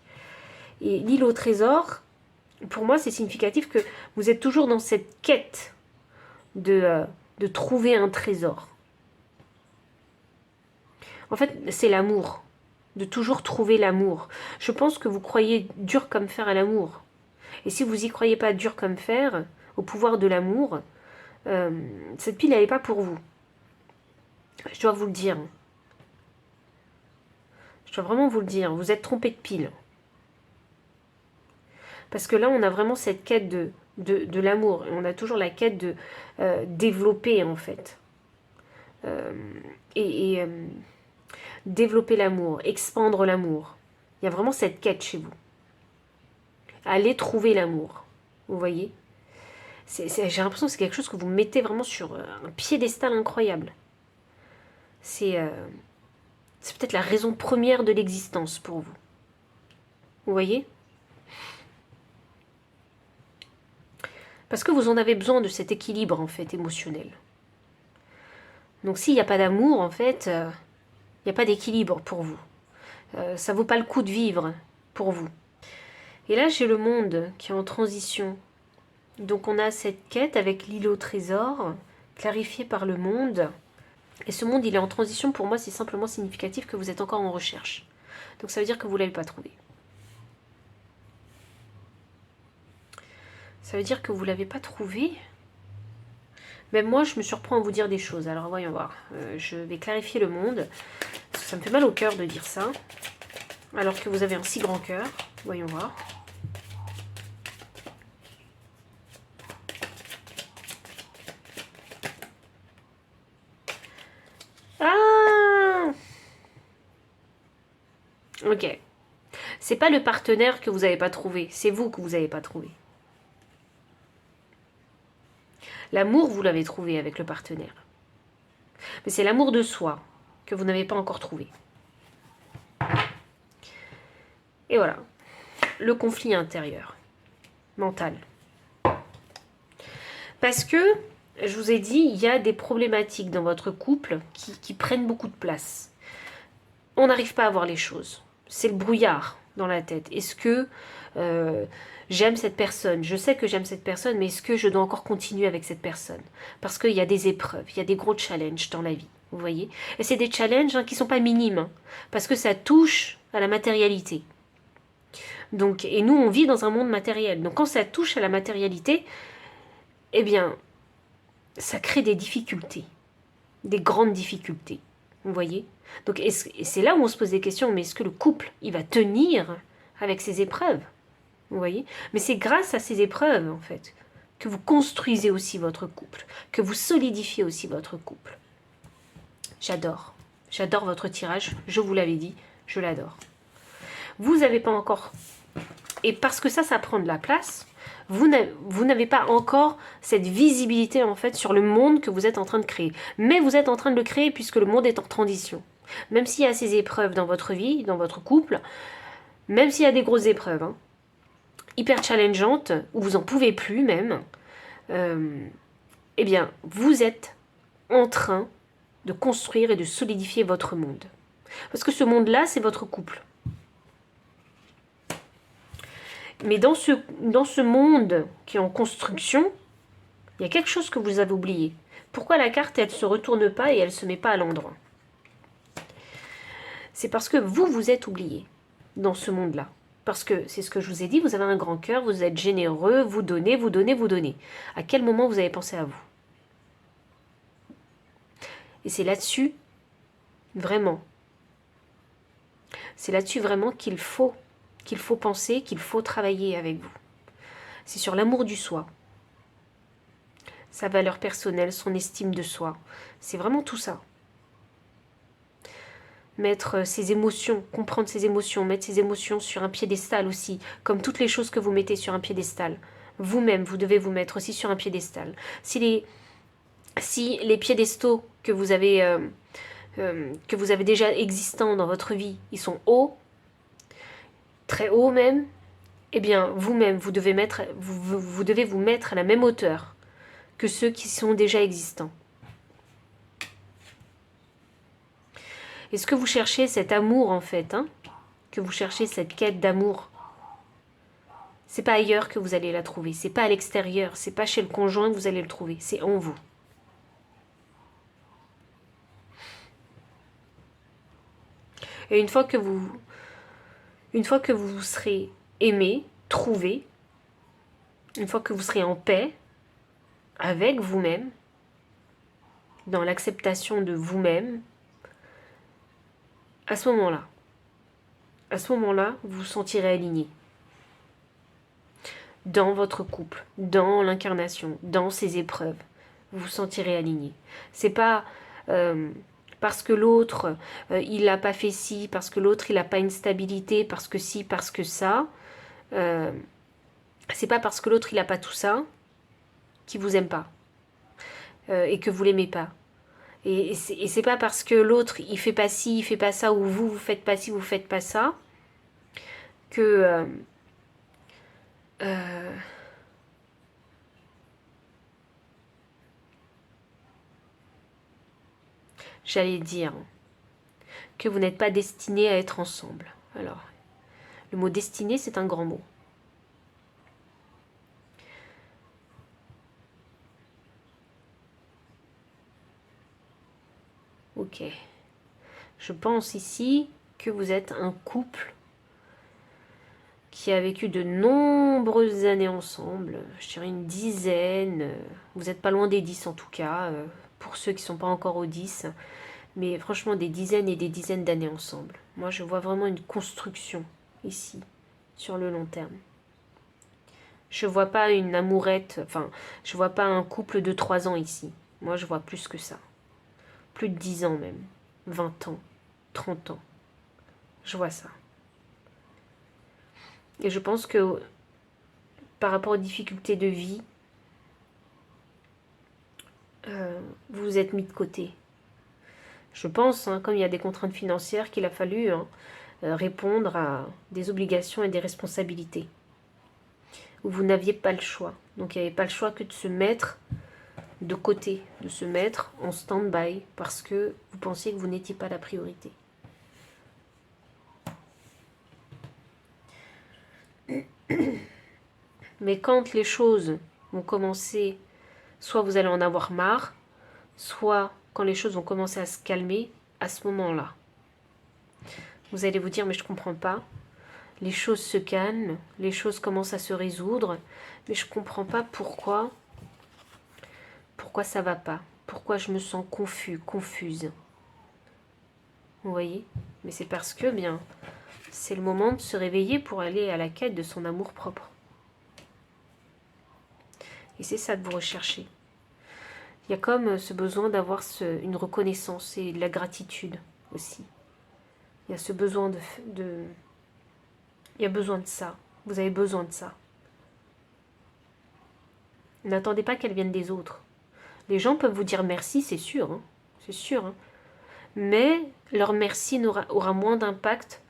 Et l'île au trésor, pour moi, c'est significatif que vous êtes toujours dans cette quête de trouver un trésor. En fait, c'est l'amour. De toujours trouver l'amour. Je pense que vous croyez dur comme fer à l'amour. Et si vous n'y croyez pas dur comme fer, au pouvoir de l'amour, cette pile, elle n'est pas pour vous. Je dois vous le dire. Je dois vraiment vous le dire. Vous êtes trompé de pile. Parce que là, on a vraiment cette quête de l'amour. Et on a toujours la quête de développer, en fait. Développer l'amour, expandre l'amour. Il y a vraiment cette quête chez vous. Allez trouver l'amour. Vous voyez ? J'ai l'impression que c'est quelque chose que vous mettez vraiment sur un piédestal incroyable. C'est peut-être la raison première de l'existence pour vous. Vous voyez ? Parce que vous en avez besoin de cet équilibre, en fait, émotionnel. Donc s'il n'y a pas d'amour, en fait... il n'y a pas d'équilibre pour vous. Ça vaut pas le coup de vivre pour vous. Et là, j'ai le monde qui est en transition. Donc on a cette quête avec l'île au trésor, clarifiée par le monde. Et ce monde, il est en transition. Pour moi, c'est simplement significatif que vous êtes encore en recherche. Donc ça veut dire que vous ne l'avez pas trouvé. Ça veut dire que vous ne l'avez pas trouvé. Même moi, je me surprends à vous dire des choses. Alors, voyons voir. Je vais clarifier le monde. Parce que ça me fait mal au cœur de dire ça. alors que vous avez un si grand cœur? Voyons voir. Ah! Ok. C'est pas le partenaire que vous n'avez pas trouvé, c'est vous que vous n'avez pas trouvé. L'amour, vous l'avez trouvé avec le partenaire. Mais c'est l'amour de soi que vous n'avez pas encore trouvé. Et voilà. Le conflit intérieur, mental. Parce que, je vous ai dit, il y a des problématiques dans votre couple qui prennent beaucoup de place. On n'arrive pas à voir les choses. C'est le brouillard dans la tête. Est-ce que j'aime cette personne? Je sais que j'aime cette personne, mais est-ce que je dois encore continuer avec cette personne? Parce qu'il y a des épreuves, il y a des gros challenges dans la vie, vous voyez? Et c'est des challenges qui ne sont pas minimes, parce que ça touche à la matérialité. Donc, et nous, on vit dans un monde matériel. Donc quand ça touche à la matérialité, eh bien, ça crée des difficultés, des grandes difficultés, vous voyez? Donc et c'est là où on se pose des questions, mais est-ce que le couple, il va tenir avec ces épreuves? Vous voyez? Mais c'est grâce à ces épreuves, en fait, que vous construisez aussi votre couple, que vous solidifiez aussi votre couple. J'adore. J'adore votre tirage, je vous l'avais dit, je l'adore. Vous n'avez pas encore... Et parce que ça prend de la place, vous n'avez pas encore cette visibilité, en fait, sur le monde que vous êtes en train de créer. Mais vous êtes en train de le créer puisque le monde est en transition. Même s'il y a ces épreuves dans votre vie, dans votre couple, même s'il y a des grosses épreuves, hyper challengeantes, où vous n'en pouvez plus même, eh bien, vous êtes en train de construire et de solidifier votre monde. Parce que ce monde-là, c'est votre couple. Mais dans ce monde qui est en construction, il y a quelque chose que vous avez oublié. Pourquoi la carte, elle ne se retourne pas et elle ne se met pas à l'endroit? C'est parce que vous êtes oublié dans ce monde-là. Parce que, c'est ce que je vous ai dit, vous avez un grand cœur, vous êtes généreux, vous donnez, vous donnez, vous donnez. À quel moment vous avez pensé à vous? Et c'est là-dessus, vraiment, c'est là-dessus vraiment qu'il faut penser, qu'il faut travailler avec vous. C'est sur l'amour du soi, sa valeur personnelle, son estime de soi. C'est vraiment tout ça. Mettre ses émotions, comprendre ses émotions, mettre ses émotions sur un piédestal aussi, comme toutes les choses que vous mettez sur un piédestal. Vous-même, vous devez vous mettre aussi sur un piédestal. Si les piédestaux que vous avez déjà existants dans votre vie, ils sont hauts, très hauts même, eh bien, vous-même, vous devez vous mettre à la même hauteur que ceux qui sont déjà existants. Est-ce que vous cherchez cet amour, en fait, que vous cherchez cette quête d'amour? C'est pas ailleurs que vous allez la trouver, c'est pas à l'extérieur, c'est pas chez le conjoint que vous allez le trouver, c'est en vous. Et une fois que vous serez aimé, trouvé, une fois que vous serez en paix avec vous-même, dans l'acceptation de vous-même, à ce moment-là, vous vous sentirez aligné dans votre couple, dans l'incarnation, dans ces épreuves. Vous vous sentirez aligné. C'est pas parce que l'autre, il n'a pas fait ci, parce que l'autre, il n'a pas une stabilité, parce que ci, parce que ça. C'est pas parce que l'autre, il n'a pas tout ça, qu'il vous aime pas et que vous l'aimez pas. Et c'est pas parce que l'autre, il fait pas ci, il fait pas ça, ou vous faites pas ci, vous faites pas ça, que... j'allais dire que vous n'êtes pas destinés à être ensemble. Alors, le mot destiné, c'est un grand mot. Ok. Je pense ici que vous êtes un couple qui a vécu de nombreuses années ensemble, je dirais une dizaine, vous n'êtes pas loin des 10 en tout cas, pour ceux qui ne sont pas encore aux 10, mais franchement des dizaines et des dizaines d'années ensemble. Moi, je vois vraiment une construction ici, sur le long terme. Je vois pas une amourette, enfin, je vois pas un couple de 3 ans ici. Moi, je vois plus que ça. Plus de 10 ans même. 20 ans. 30 ans. Je vois ça. Et je pense que par rapport aux difficultés de vie, vous vous êtes mis de côté. Je pense, hein, comme il y a des contraintes financières, qu'il a fallu répondre à des obligations et des responsabilités. Où vous n'aviez pas le choix. Donc il n'y avait pas le choix que de se mettre de côté, de se mettre en stand-by parce que vous pensiez que vous n'étiez pas la priorité. Mais quand les choses vont commencer, soit vous allez en avoir marre, soit quand les choses vont commencer à se calmer, à ce moment-là, vous allez vous dire mais je comprends pas, les choses se calment, les choses commencent à se résoudre, mais je comprends pas pourquoi ça va pas, pourquoi je me sens confus, confuse. Vous voyez? Mais c'est parce que bien, c'est le moment de se réveiller pour aller à la quête de son amour propre. Et c'est ça que vous recherchez. Il y a comme ce besoin d'avoir une reconnaissance et de la gratitude aussi. Il y a ce besoin il y a besoin de ça. Vous avez besoin de ça. N'attendez pas qu'elles viennent des autres. Les gens peuvent vous dire merci, c'est sûr. Hein, c'est sûr. Hein. Mais leur merci aura moins d'impact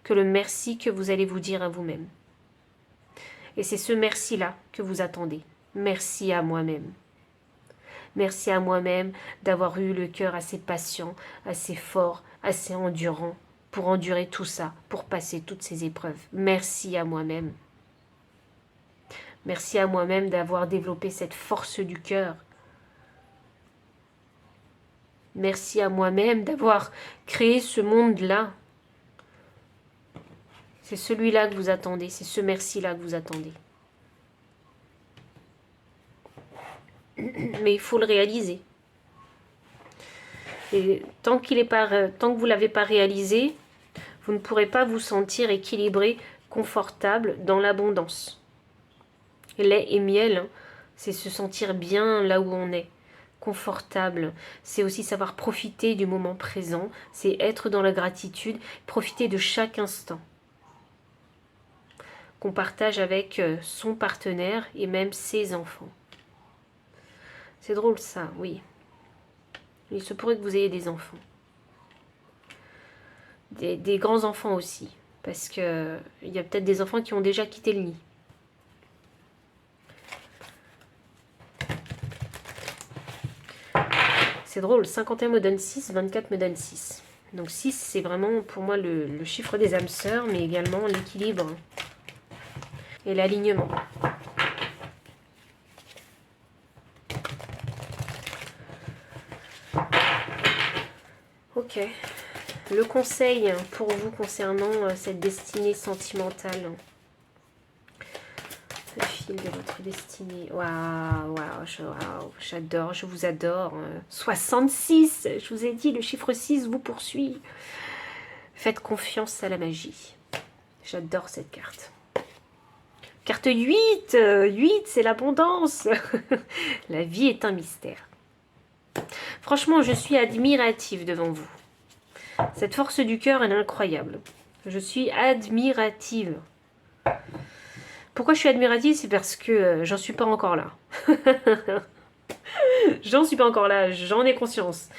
que le merci que vous allez vous dire à vous-même. Et c'est ce merci-là que vous attendez. Merci à moi-même. Merci à moi-même d'avoir eu le cœur assez patient, assez fort, assez endurant pour endurer tout ça, pour passer toutes ces épreuves. Merci à moi-même. Merci à moi-même d'avoir développé cette force du cœur. Merci à moi-même d'avoir créé ce monde-là. C'est celui-là que vous attendez, c'est ce merci-là que vous attendez. Mais il faut le réaliser. Et tant que vous ne l'avez pas réalisé, vous ne pourrez pas vous sentir équilibré, confortable dans l'abondance. Lait et miel, hein, c'est se sentir bien là où on est, confortable. C'est aussi savoir profiter du moment présent, c'est être dans la gratitude, profiter de chaque instant qu'on partage avec son partenaire et même ses enfants. C'est drôle ça, oui. Il se pourrait que vous ayez des enfants. Des grands-enfants aussi. Parce que il y a peut-être des enfants qui ont déjà quitté le nid. C'est drôle, 51 me donne 6, 24 me donne 6. Donc 6, c'est vraiment pour moi le chiffre des âmes sœurs, mais également l'équilibre et l'alignement. Ok. Le conseil pour vous concernant cette destinée sentimentale. Le fil de votre destinée. Waouh, j'adore, je vous adore. 66, je vous ai dit, le chiffre 6 vous poursuit. Faites confiance à la magie. J'adore cette carte. Carte 8, 8 c'est l'abondance. La vie est un mystère. Franchement, je suis admirative devant vous. Cette force du cœur, elle est incroyable. Je suis admirative. Pourquoi je suis admirative? C'est parce que j'en suis pas encore là. J'en suis pas encore là, j'en ai conscience.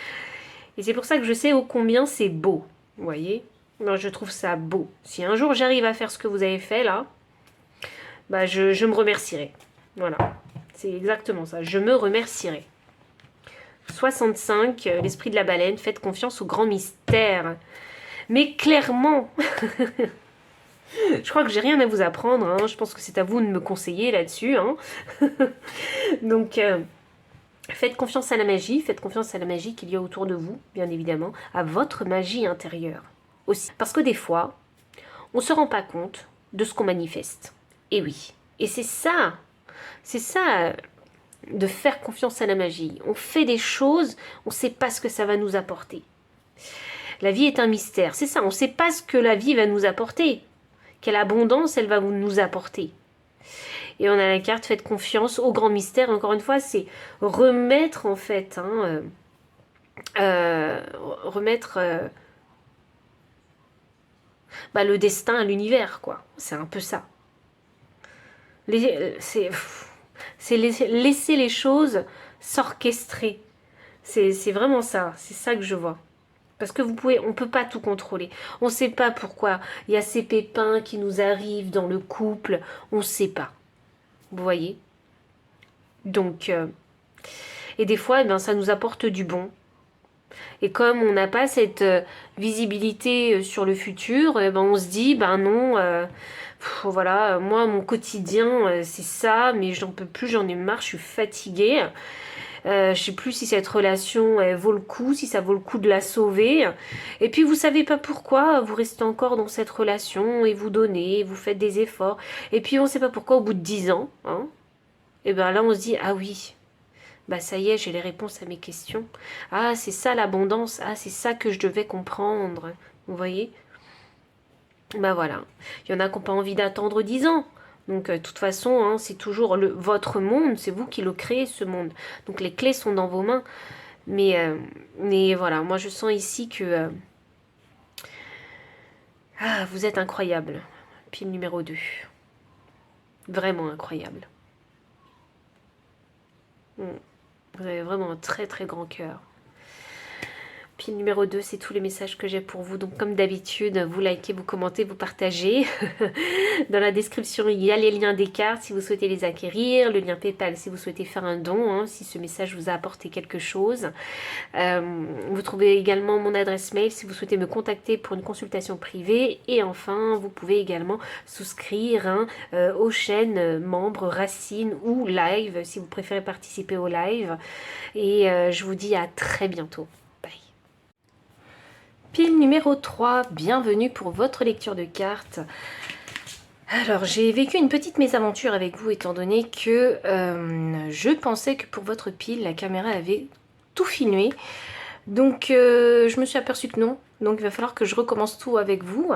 Et c'est pour ça que je sais ô combien c'est beau. Vous voyez? Moi, je trouve ça beau. Si un jour j'arrive à faire ce que vous avez fait là, bah je me remercierai. Voilà. C'est exactement ça. Je me remercierai. 65, l'esprit de la baleine, faites confiance au grand mystère. Mais clairement, je crois que j'ai rien à vous apprendre, hein. Je pense que c'est à vous de me conseiller là-dessus. Hein. Donc, faites confiance à la magie, faites confiance à la magie qu'il y a autour de vous, bien évidemment, à votre magie intérieure aussi. Parce que des fois, on ne se rend pas compte de ce qu'on manifeste. Et oui, et c'est ça de faire confiance à la magie. On fait des choses, on ne sait pas ce que ça va nous apporter. La vie est un mystère, c'est ça, on ne sait pas ce que la vie va nous apporter. Quelle abondance elle va nous apporter. Et on a la carte faites confiance au grand mystère. Encore une fois, c'est remettre en fait, remettre le destin à l'univers, quoi. C'est un peu ça. C'est laisser les choses s'orchestrer. C'est vraiment ça. C'est ça que je vois. Parce que on peut pas tout contrôler. On ne sait pas pourquoi il y a ces pépins qui nous arrivent dans le couple. On ne sait pas. Vous voyez? Donc, et des fois, ça nous apporte du bon. Et comme on n'a pas cette visibilité sur le futur, on se dit, non, voilà, moi, mon quotidien, c'est ça, mais j'en peux plus, j'en ai marre, je suis fatiguée. Je sais plus si cette relation vaut le coup, si ça vaut le coup de la sauver. Et puis vous savez pas pourquoi, vous restez encore dans cette relation et vous donnez, vous faites des efforts. Et puis on sait pas pourquoi au bout de 10 ans, et là on se dit, ah oui, ça y est, j'ai les réponses à mes questions. Ah, c'est ça l'abondance, ah, c'est ça que je devais comprendre. Vous voyez? Voilà. Il y en a qui n'ont pas envie d'attendre 10 ans. Donc, de toute façon, c'est toujours votre monde, c'est vous qui le créez, ce monde. Donc, les clés sont dans vos mains. Mais voilà, moi, je sens ici que... vous êtes incroyable. Pile numéro 2. Vraiment incroyable. Vous avez vraiment un très très grand cœur. Pile numéro 2, c'est tous les messages que j'ai pour vous. Donc comme d'habitude, vous likez, vous commentez, vous partagez. Dans la description, il y a les liens des cartes si vous souhaitez les acquérir. Le lien PayPal si vous souhaitez faire un don, si ce message vous a apporté quelque chose. Vous trouvez également mon adresse mail si vous souhaitez me contacter pour une consultation privée. Et enfin, vous pouvez également souscrire aux chaînes membres, Racine ou Live si vous préférez participer au live. Et je vous dis à très bientôt. Pile numéro 3, bienvenue pour votre lecture de cartes. Alors, j'ai vécu une petite mésaventure avec vous étant donné que je pensais que pour votre pile, la caméra avait tout filmé. Donc, je me suis aperçue que non. Donc, il va falloir que je recommence tout avec vous.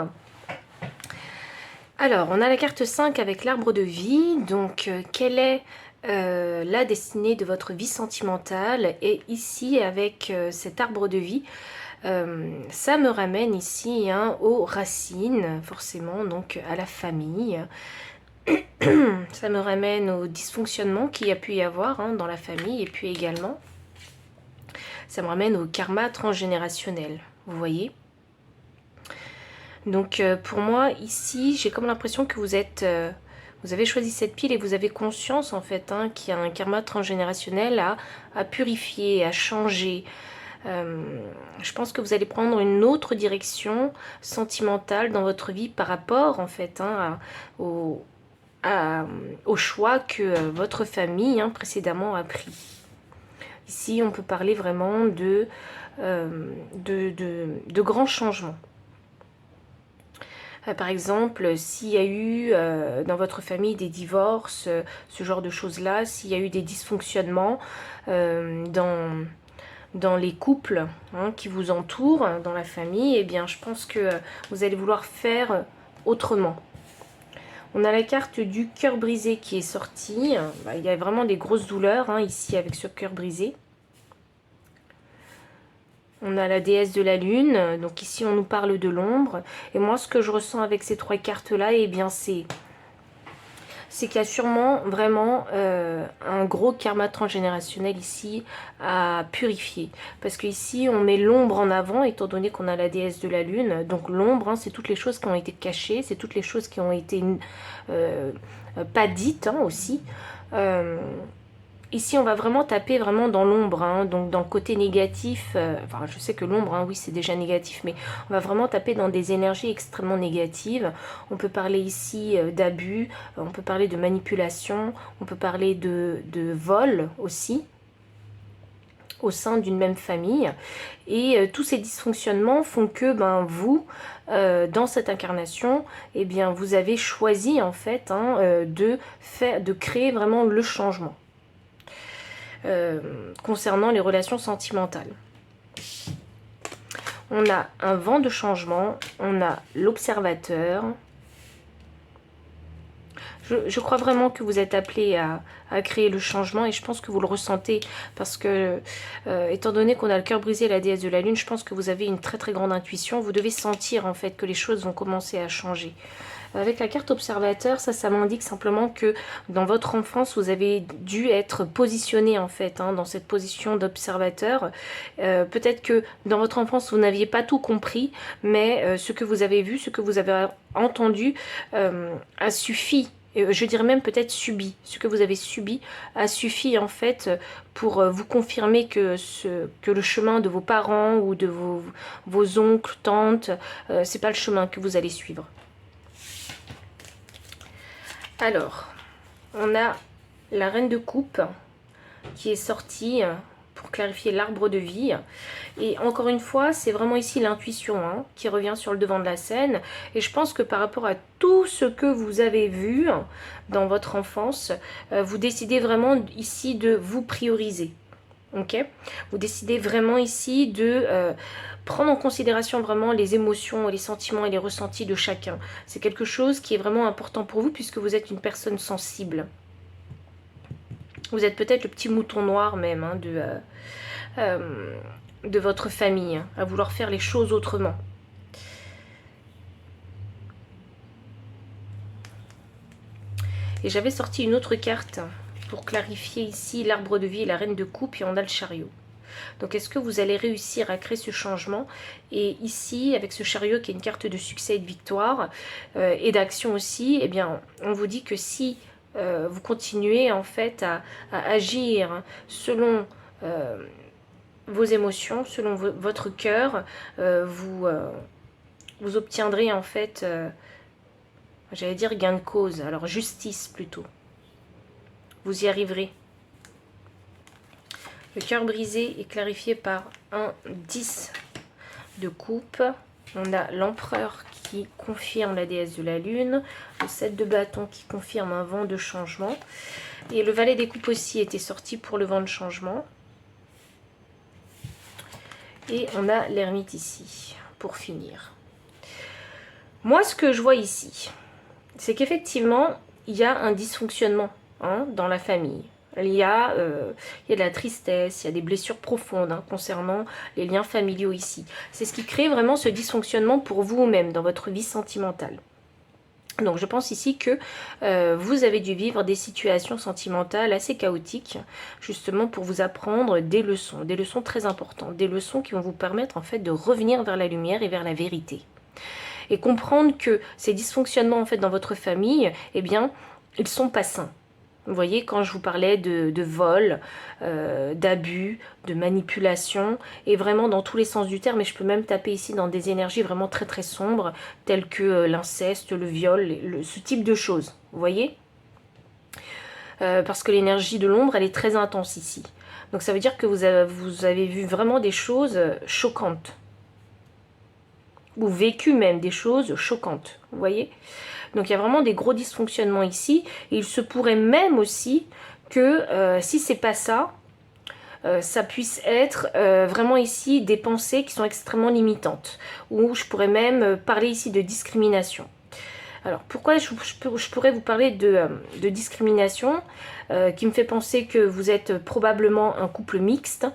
Alors, on a la carte 5 avec l'arbre de vie. Donc, quelle est la destinée de votre vie sentimentale? Et ici, avec cet arbre de vie, ça me ramène ici aux racines, forcément, donc à la famille. Ça me ramène au dysfonctionnement qu'il y a pu y avoir dans la famille. Et puis également, ça me ramène au karma transgénérationnel. Vous voyez? Donc pour moi, ici, j'ai comme l'impression que vous avez choisi cette pile et vous avez conscience en fait qu'il y a un karma transgénérationnel à purifier, à changer. Je pense que vous allez prendre une autre direction sentimentale dans votre vie par rapport en fait au choix que votre famille précédemment a pris. Ici on peut parler vraiment de grands changements. Par exemple, s'il y a eu dans votre famille des divorces, ce genre de choses-là, s'il y a eu des dysfonctionnements dans les couples qui vous entourent, dans la famille, eh bien je pense que vous allez vouloir faire autrement. On a la carte du cœur brisé qui est sortie. Il y a vraiment des grosses douleurs ici avec ce cœur brisé. On a la déesse de la lune, donc ici on nous parle de l'ombre. Et moi ce que je ressens avec ces trois cartes-là, eh bien c'est qu'il y a sûrement vraiment un gros karma transgénérationnel ici à purifier. Parce qu'ici, on met l'ombre en avant, étant donné qu'on a la déesse de la lune. Donc l'ombre, c'est toutes les choses qui ont été cachées, c'est toutes les choses qui ont été pas dites aussi. Ici, on va vraiment taper vraiment dans l'ombre, donc dans le côté négatif. Enfin, je sais que l'ombre, oui, c'est déjà négatif, mais on va vraiment taper dans des énergies extrêmement négatives. On peut parler ici d'abus, on peut parler de manipulation, on peut parler de vol aussi, au sein d'une même famille. Et tous ces dysfonctionnements font que vous, dans cette incarnation, eh bien, vous avez choisi en fait de créer vraiment le changement. Concernant les relations sentimentales. On a un vent de changement, on a l'observateur. Je crois vraiment que vous êtes appelé à créer le changement et je pense que vous le ressentez parce que, étant donné qu'on a le cœur brisé, la déesse de la lune, je pense que vous avez une très très grande intuition. Vous devez sentir en fait que les choses vont commencer à changer. Avec la carte observateur, ça m'indique simplement que dans votre enfance, vous avez dû être positionné en fait dans cette position d'observateur. Peut-être que dans votre enfance, vous n'aviez pas tout compris, mais ce que vous avez vu, ce que vous avez entendu a suffi. Je dirais même peut-être subi. Ce que vous avez subi a suffi en fait pour vous confirmer que le chemin de vos parents ou de vos oncles, tantes, c'est pas le chemin que vous allez suivre. Alors, on a la reine de coupe qui est sortie pour clarifier l'arbre de vie. Et encore une fois, c'est vraiment ici l'intuition qui revient sur le devant de la scène. Et je pense que par rapport à tout ce que vous avez vu dans votre enfance, vous décidez vraiment ici de vous prioriser. Ok, vous décidez vraiment ici de prendre en considération vraiment les émotions, les sentiments et les ressentis de chacun. C'est quelque chose qui est vraiment important pour vous puisque vous êtes une personne sensible. Vous êtes peut-être le petit mouton noir même de votre famille, à vouloir faire les choses autrement. Et j'avais sorti une autre carte pour clarifier ici l'arbre de vie et la reine de coupe et on a le chariot. Donc est-ce que vous allez réussir à créer ce changement? Et ici, avec ce chariot qui est une carte de succès et de victoire et d'action aussi, eh bien, on vous dit que si vous continuez en fait à agir selon vos émotions, selon votre cœur, vous obtiendrez en fait, j'allais dire gain de cause, alors justice plutôt. Vous y arriverez. Le cœur brisé est clarifié par un 10 de coupe. On a l'empereur qui confirme la déesse de la lune. Le 7 de bâton qui confirme un vent de changement. Et le valet des coupes aussi était sorti pour le vent de changement. Et on a l'ermite ici, pour finir. Moi, ce que je vois ici, c'est qu'effectivement, il y a un dysfonctionnement dans la famille. Il y a de la tristesse, il y a des blessures profondes concernant les liens familiaux ici. C'est ce qui crée vraiment ce dysfonctionnement pour vous-même dans votre vie sentimentale. Donc je pense ici que vous avez dû vivre des situations sentimentales assez chaotiques, justement pour vous apprendre des leçons très importantes, des leçons qui vont vous permettre en fait de revenir vers la lumière et vers la vérité. Et comprendre que ces dysfonctionnements en fait dans votre famille, eh bien, ils sont pas sains. Vous voyez, quand je vous parlais de vol, d'abus, de manipulation, et vraiment dans tous les sens du terme, et je peux même taper ici dans des énergies vraiment très très sombres, telles que l'inceste, le viol, ce type de choses, vous voyez, parce que l'énergie de l'ombre, elle est très intense ici. Donc ça veut dire que vous avez vu vraiment des choses choquantes, ou vécu même des choses choquantes, vous voyez. Donc il y a vraiment des gros dysfonctionnements ici. Et il se pourrait même aussi que si c'est pas ça, ça puisse être vraiment ici des pensées qui sont extrêmement limitantes. Ou je pourrais même parler ici de discrimination. Alors pourquoi je pourrais vous parler de discrimination qui me fait penser que vous êtes probablement un couple mixte?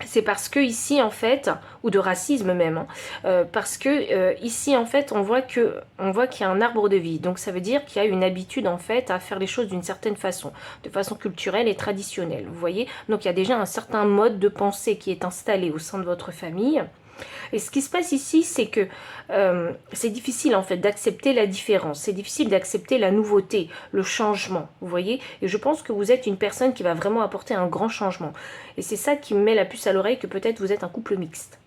C'est parce que ici en fait, ou de racisme même, parce que ici en fait on voit qu'il y a un arbre de vie, donc ça veut dire qu'il y a une habitude en fait à faire les choses d'une certaine façon, de façon culturelle et traditionnelle, vous voyez. Donc il y a déjà un certain mode de pensée qui est installé au sein de votre famille. Et ce qui se passe ici, c'est que c'est difficile en fait d'accepter la différence, c'est difficile d'accepter la nouveauté, le changement, vous voyez. Et je pense que vous êtes une personne qui va vraiment apporter un grand changement. Et c'est ça qui me met la puce à l'oreille, que peut-être vous êtes un couple mixte.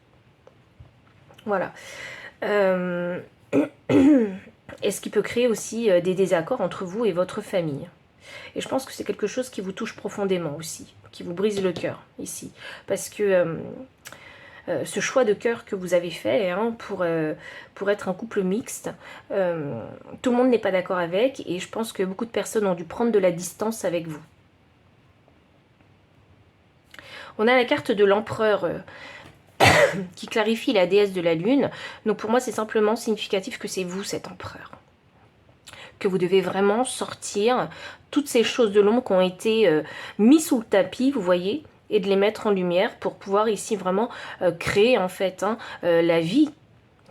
Voilà. Et ce qui peut créer aussi des désaccords entre vous et votre famille. Et je pense que c'est quelque chose qui vous touche profondément aussi, qui vous brise le cœur ici. Parce que ce choix de cœur que vous avez fait pour être un couple mixte, tout le monde n'est pas d'accord avec, et je pense que beaucoup de personnes ont dû prendre de la distance avec vous. On a la carte de l'empereur qui clarifie la déesse de la lune. Donc pour moi, c'est simplement significatif que c'est vous, cet empereur. Que vous devez vraiment sortir toutes ces choses de l'ombre qui ont été mises sous le tapis, vous voyez, et de les mettre en lumière pour pouvoir ici vraiment créer en fait la vie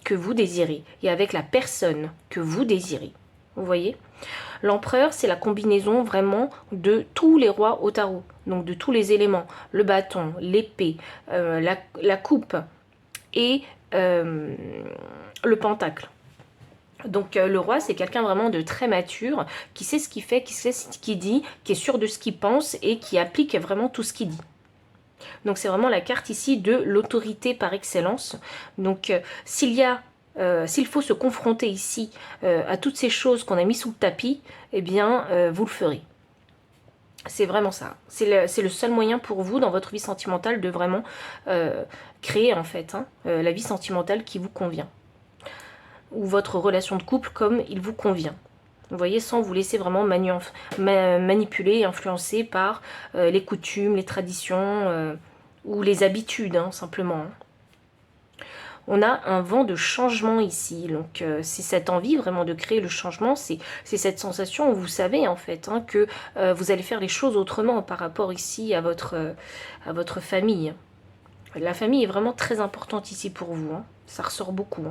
que vous désirez et avec la personne que vous désirez. Vous voyez, l'empereur, c'est la combinaison vraiment de tous les rois au tarot, donc de tous les éléments, le bâton, l'épée, la coupe et le pentacle. Donc le roi, c'est quelqu'un vraiment de très mature, qui sait ce qu'il fait, qui sait ce qu'il dit, qui est sûr de ce qu'il pense et qui applique vraiment tout ce qu'il dit. Donc c'est vraiment la carte ici de l'autorité par excellence. Donc s'il faut se confronter ici à toutes ces choses qu'on a mis sous le tapis, eh bien vous le ferez. C'est vraiment ça. C'est le seul moyen pour vous dans votre vie sentimentale de vraiment créer en fait la vie sentimentale qui vous convient. Ou votre relation de couple comme il vous convient. Vous voyez, sans vous laisser vraiment manipuler et influencer par les coutumes, les traditions ou les habitudes, simplement. On a un vent de changement ici, donc c'est cette envie vraiment de créer le changement, c'est cette sensation où vous savez en fait que vous allez faire les choses autrement par rapport ici à votre famille. La famille est vraiment très importante ici pour vous, ça ressort beaucoup.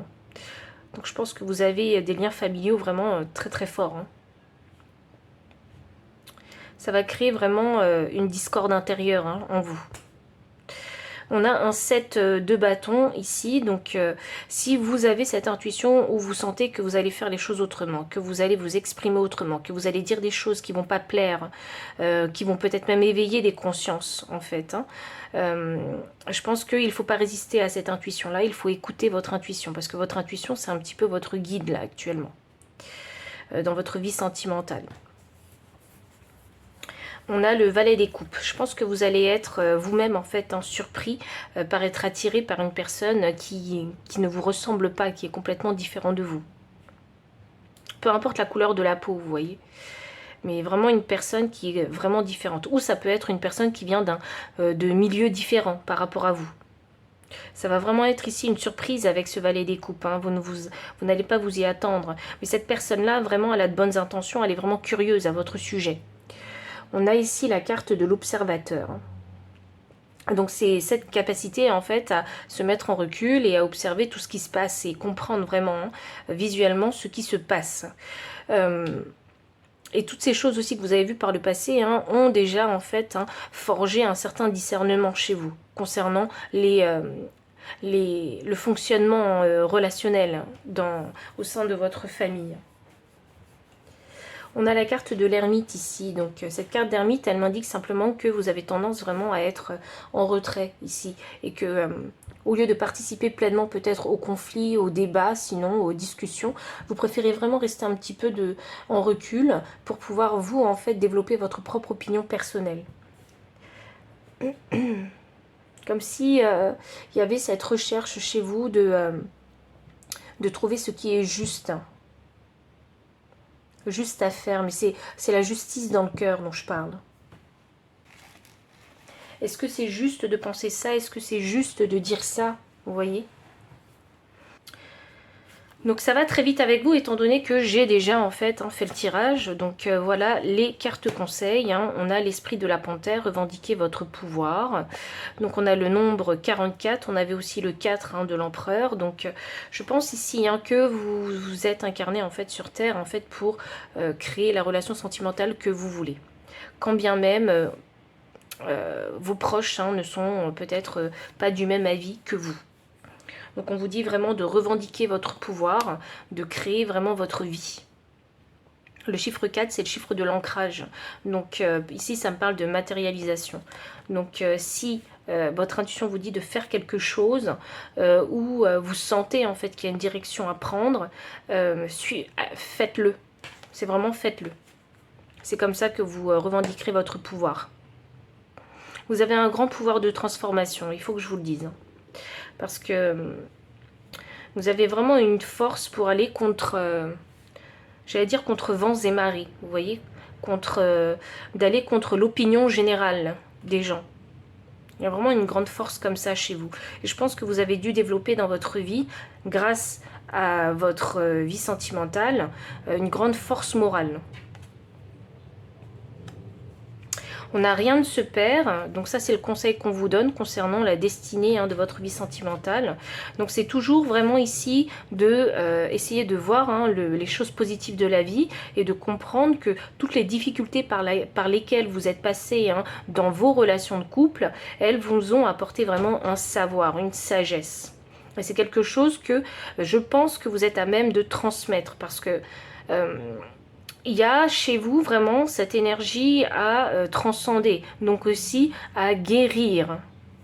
Donc je pense que vous avez des liens familiaux vraiment très très forts. Ça va créer vraiment une discorde intérieure en vous. On a un 7 de bâton ici, donc si vous avez cette intuition où vous sentez que vous allez faire les choses autrement, que vous allez vous exprimer autrement, que vous allez dire des choses qui ne vont pas plaire, qui vont peut-être même éveiller des consciences en fait. Je pense qu'il ne faut pas résister à cette intuition-là, il faut écouter votre intuition, parce que votre intuition c'est un petit peu votre guide là actuellement, dans votre vie sentimentale. On a le valet des coupes. Je pense que vous allez être vous-même en fait surpris par être attiré par une personne qui ne vous ressemble pas, qui est complètement différent de vous. Peu importe la couleur de la peau, vous voyez. Mais vraiment une personne qui est vraiment différente. Ou ça peut être une personne qui vient de milieux différents par rapport à vous. Ça va vraiment être ici une surprise avec ce valet des coupes. Vous n'allez pas vous y attendre. Mais cette personne-là, vraiment, elle a de bonnes intentions. Elle est vraiment curieuse à votre sujet. On a ici la carte de l'observateur. Donc c'est cette capacité en fait à se mettre en recul et à observer tout ce qui se passe et comprendre vraiment visuellement ce qui se passe. Et toutes ces choses aussi que vous avez vues par le passé ont déjà en fait forgé un certain discernement chez vous concernant le fonctionnement relationnel au sein de votre famille. On a la carte de l'ermite ici, donc cette carte d'ermite, elle m'indique simplement que vous avez tendance vraiment à être en retrait ici, et que au lieu de participer pleinement peut-être au conflit, au débat, sinon aux discussions, vous préférez vraiment rester un petit peu en recul pour pouvoir vous en fait développer votre propre opinion personnelle. Comme si il y avait cette recherche chez vous de trouver ce qui est juste. Juste à faire, mais c'est la justice dans le cœur dont je parle. Est-ce que c'est juste de penser ça? Est-ce que c'est juste de dire ça? Vous voyez? Donc ça va très vite avec vous, étant donné que j'ai déjà en fait fait le tirage. Donc voilà les cartes conseils. On a l'esprit de la panthère, revendiquer votre pouvoir. Donc on a le nombre 44, on avait aussi le 4 de l'empereur. Donc je pense ici que vous êtes incarné en fait sur Terre en fait pour créer la relation sentimentale que vous voulez. Quand bien même vos proches ne sont peut-être pas du même avis que vous. Donc on vous dit vraiment de revendiquer votre pouvoir, de créer vraiment votre vie. Le chiffre 4, c'est le chiffre de l'ancrage. Donc ici, ça me parle de matérialisation. Donc si votre intuition vous dit de faire quelque chose ou vous sentez en fait qu'il y a une direction à prendre, faites-le. C'est vraiment faites-le. C'est comme ça que vous revendiquerez votre pouvoir. Vous avez un grand pouvoir de transformation, il faut que je vous le dise. Parce que vous avez vraiment une force pour aller contre, j'allais dire contre vents et marées, vous voyez, d'aller contre l'opinion générale des gens. Il y a vraiment une grande force comme ça chez vous. Et je pense que vous avez dû développer dans votre vie, grâce à votre vie sentimentale, une grande force morale. On n'a rien ne se perd, donc ça c'est le conseil qu'on vous donne concernant la destinée de votre vie sentimentale. Donc c'est toujours vraiment ici de essayer de voir les choses positives de la vie et de comprendre que toutes les difficultés par lesquelles vous êtes passé dans vos relations de couple, elles vous ont apporté vraiment un savoir, une sagesse. Et c'est quelque chose que je pense que vous êtes à même de transmettre parce que il y a chez vous vraiment cette énergie à transcender, donc aussi à guérir.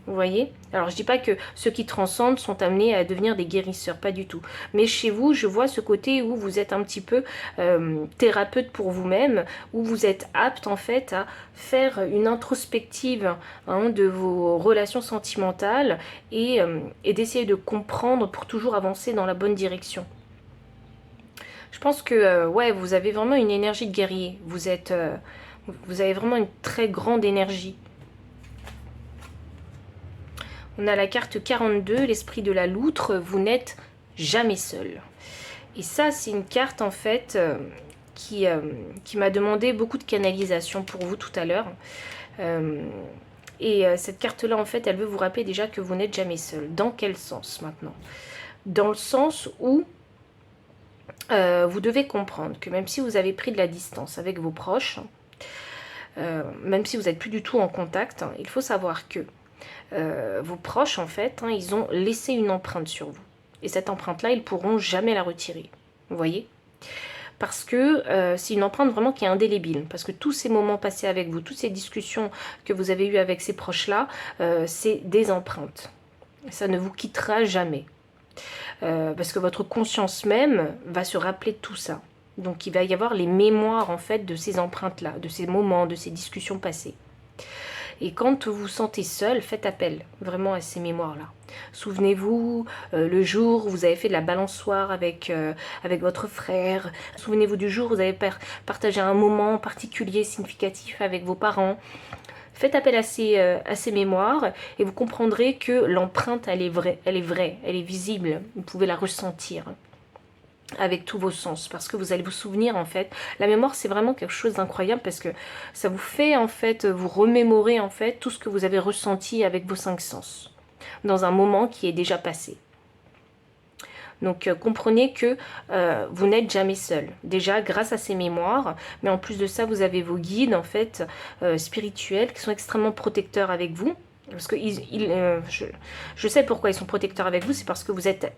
Vous voyez? Alors je dis pas que ceux qui transcendent sont amenés à devenir des guérisseurs, pas du tout. Mais chez vous, je vois ce côté où vous êtes un petit peu thérapeute pour vous-même, où vous êtes apte en fait à faire une introspective de vos relations sentimentales et d'essayer de comprendre pour toujours avancer dans la bonne direction. Je pense que ouais, vous avez vraiment une énergie de guerrier. Vous avez vraiment une très grande énergie. On a la carte 42, l'esprit de la loutre. Vous n'êtes jamais seul. Et ça, c'est une carte en fait qui m'a demandé beaucoup de canalisation pour vous tout à l'heure. Cette carte-là, en fait, elle veut vous rappeler déjà que vous n'êtes jamais seul. Dans quel sens maintenant? Dans le sens où vous devez comprendre que même si vous avez pris de la distance avec vos proches, même si vous n'êtes plus du tout en contact, il faut savoir que vos proches, en fait, ils ont laissé une empreinte sur vous. Et cette empreinte-là, ils ne pourront jamais la retirer. Vous voyez? Parce que c'est une empreinte vraiment qui est indélébile. Parce que tous ces moments passés avec vous, toutes ces discussions que vous avez eues avec ces proches-là, c'est des empreintes. Ça ne vous quittera jamais. Parce que votre conscience même va se rappeler de tout ça. Donc il va y avoir les mémoires en fait de ces empreintes-là, de ces moments, de ces discussions passées. Et quand vous vous sentez seul, faites appel vraiment à ces mémoires-là. Souvenez-vous le jour où vous avez fait de la balançoire avec votre frère. Souvenez-vous du jour où vous avez partagé un moment particulier, significatif avec vos parents. Faites appel à ces mémoires et vous comprendrez que l'empreinte, elle est vraie, elle est visible. Vous pouvez la ressentir avec tous vos sens parce que vous allez vous souvenir en fait. La mémoire, c'est vraiment quelque chose d'incroyable parce que ça vous fait en fait, vous remémorer en fait tout ce que vous avez ressenti avec vos 5 sens dans un moment qui est déjà passé. Donc comprenez que vous n'êtes jamais seul. Déjà grâce à ces mémoires, mais en plus de ça, vous avez vos guides en fait spirituels qui sont extrêmement protecteurs avec vous. Parce que je sais pourquoi ils sont protecteurs avec vous, c'est parce que vous êtes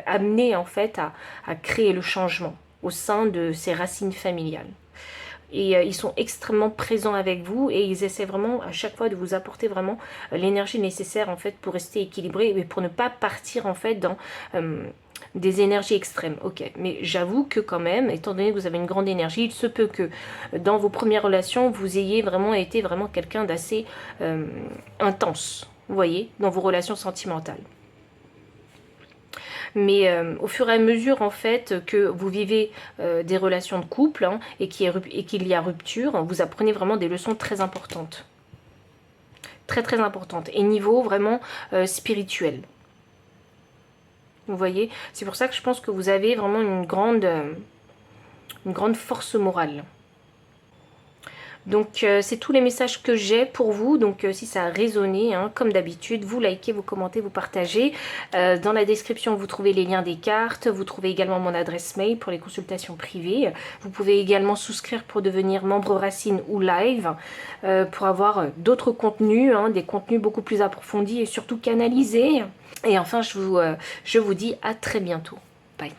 amenés en fait à créer le changement au sein de ces racines familiales. Et ils sont extrêmement présents avec vous et ils essaient vraiment à chaque fois de vous apporter vraiment l'énergie nécessaire en fait pour rester équilibré et pour ne pas partir en fait dans des énergies extrêmes. Ok, mais j'avoue que quand même, étant donné que vous avez une grande énergie, il se peut que dans vos premières relations, vous ayez vraiment été vraiment quelqu'un d'assez intense, vous voyez, dans vos relations sentimentales. Mais au fur et à mesure en fait que vous vivez des relations de couple et qu'il y a rupture, vous apprenez vraiment des leçons très importantes. Très très importantes. Et niveau vraiment spirituel. Vous voyez? C'est pour ça que je pense que vous avez vraiment une grande force morale. Donc c'est tous les messages que j'ai pour vous. Donc si ça a résonné, comme d'habitude, vous likez, vous commentez, vous partagez. Dans la description, vous trouvez les liens des cartes. Vous trouvez également mon adresse mail pour les consultations privées. Vous pouvez également souscrire pour devenir membre Racine ou Live pour avoir d'autres contenus, des contenus beaucoup plus approfondis et surtout canalisés. Et enfin, je vous dis à très bientôt. Bye.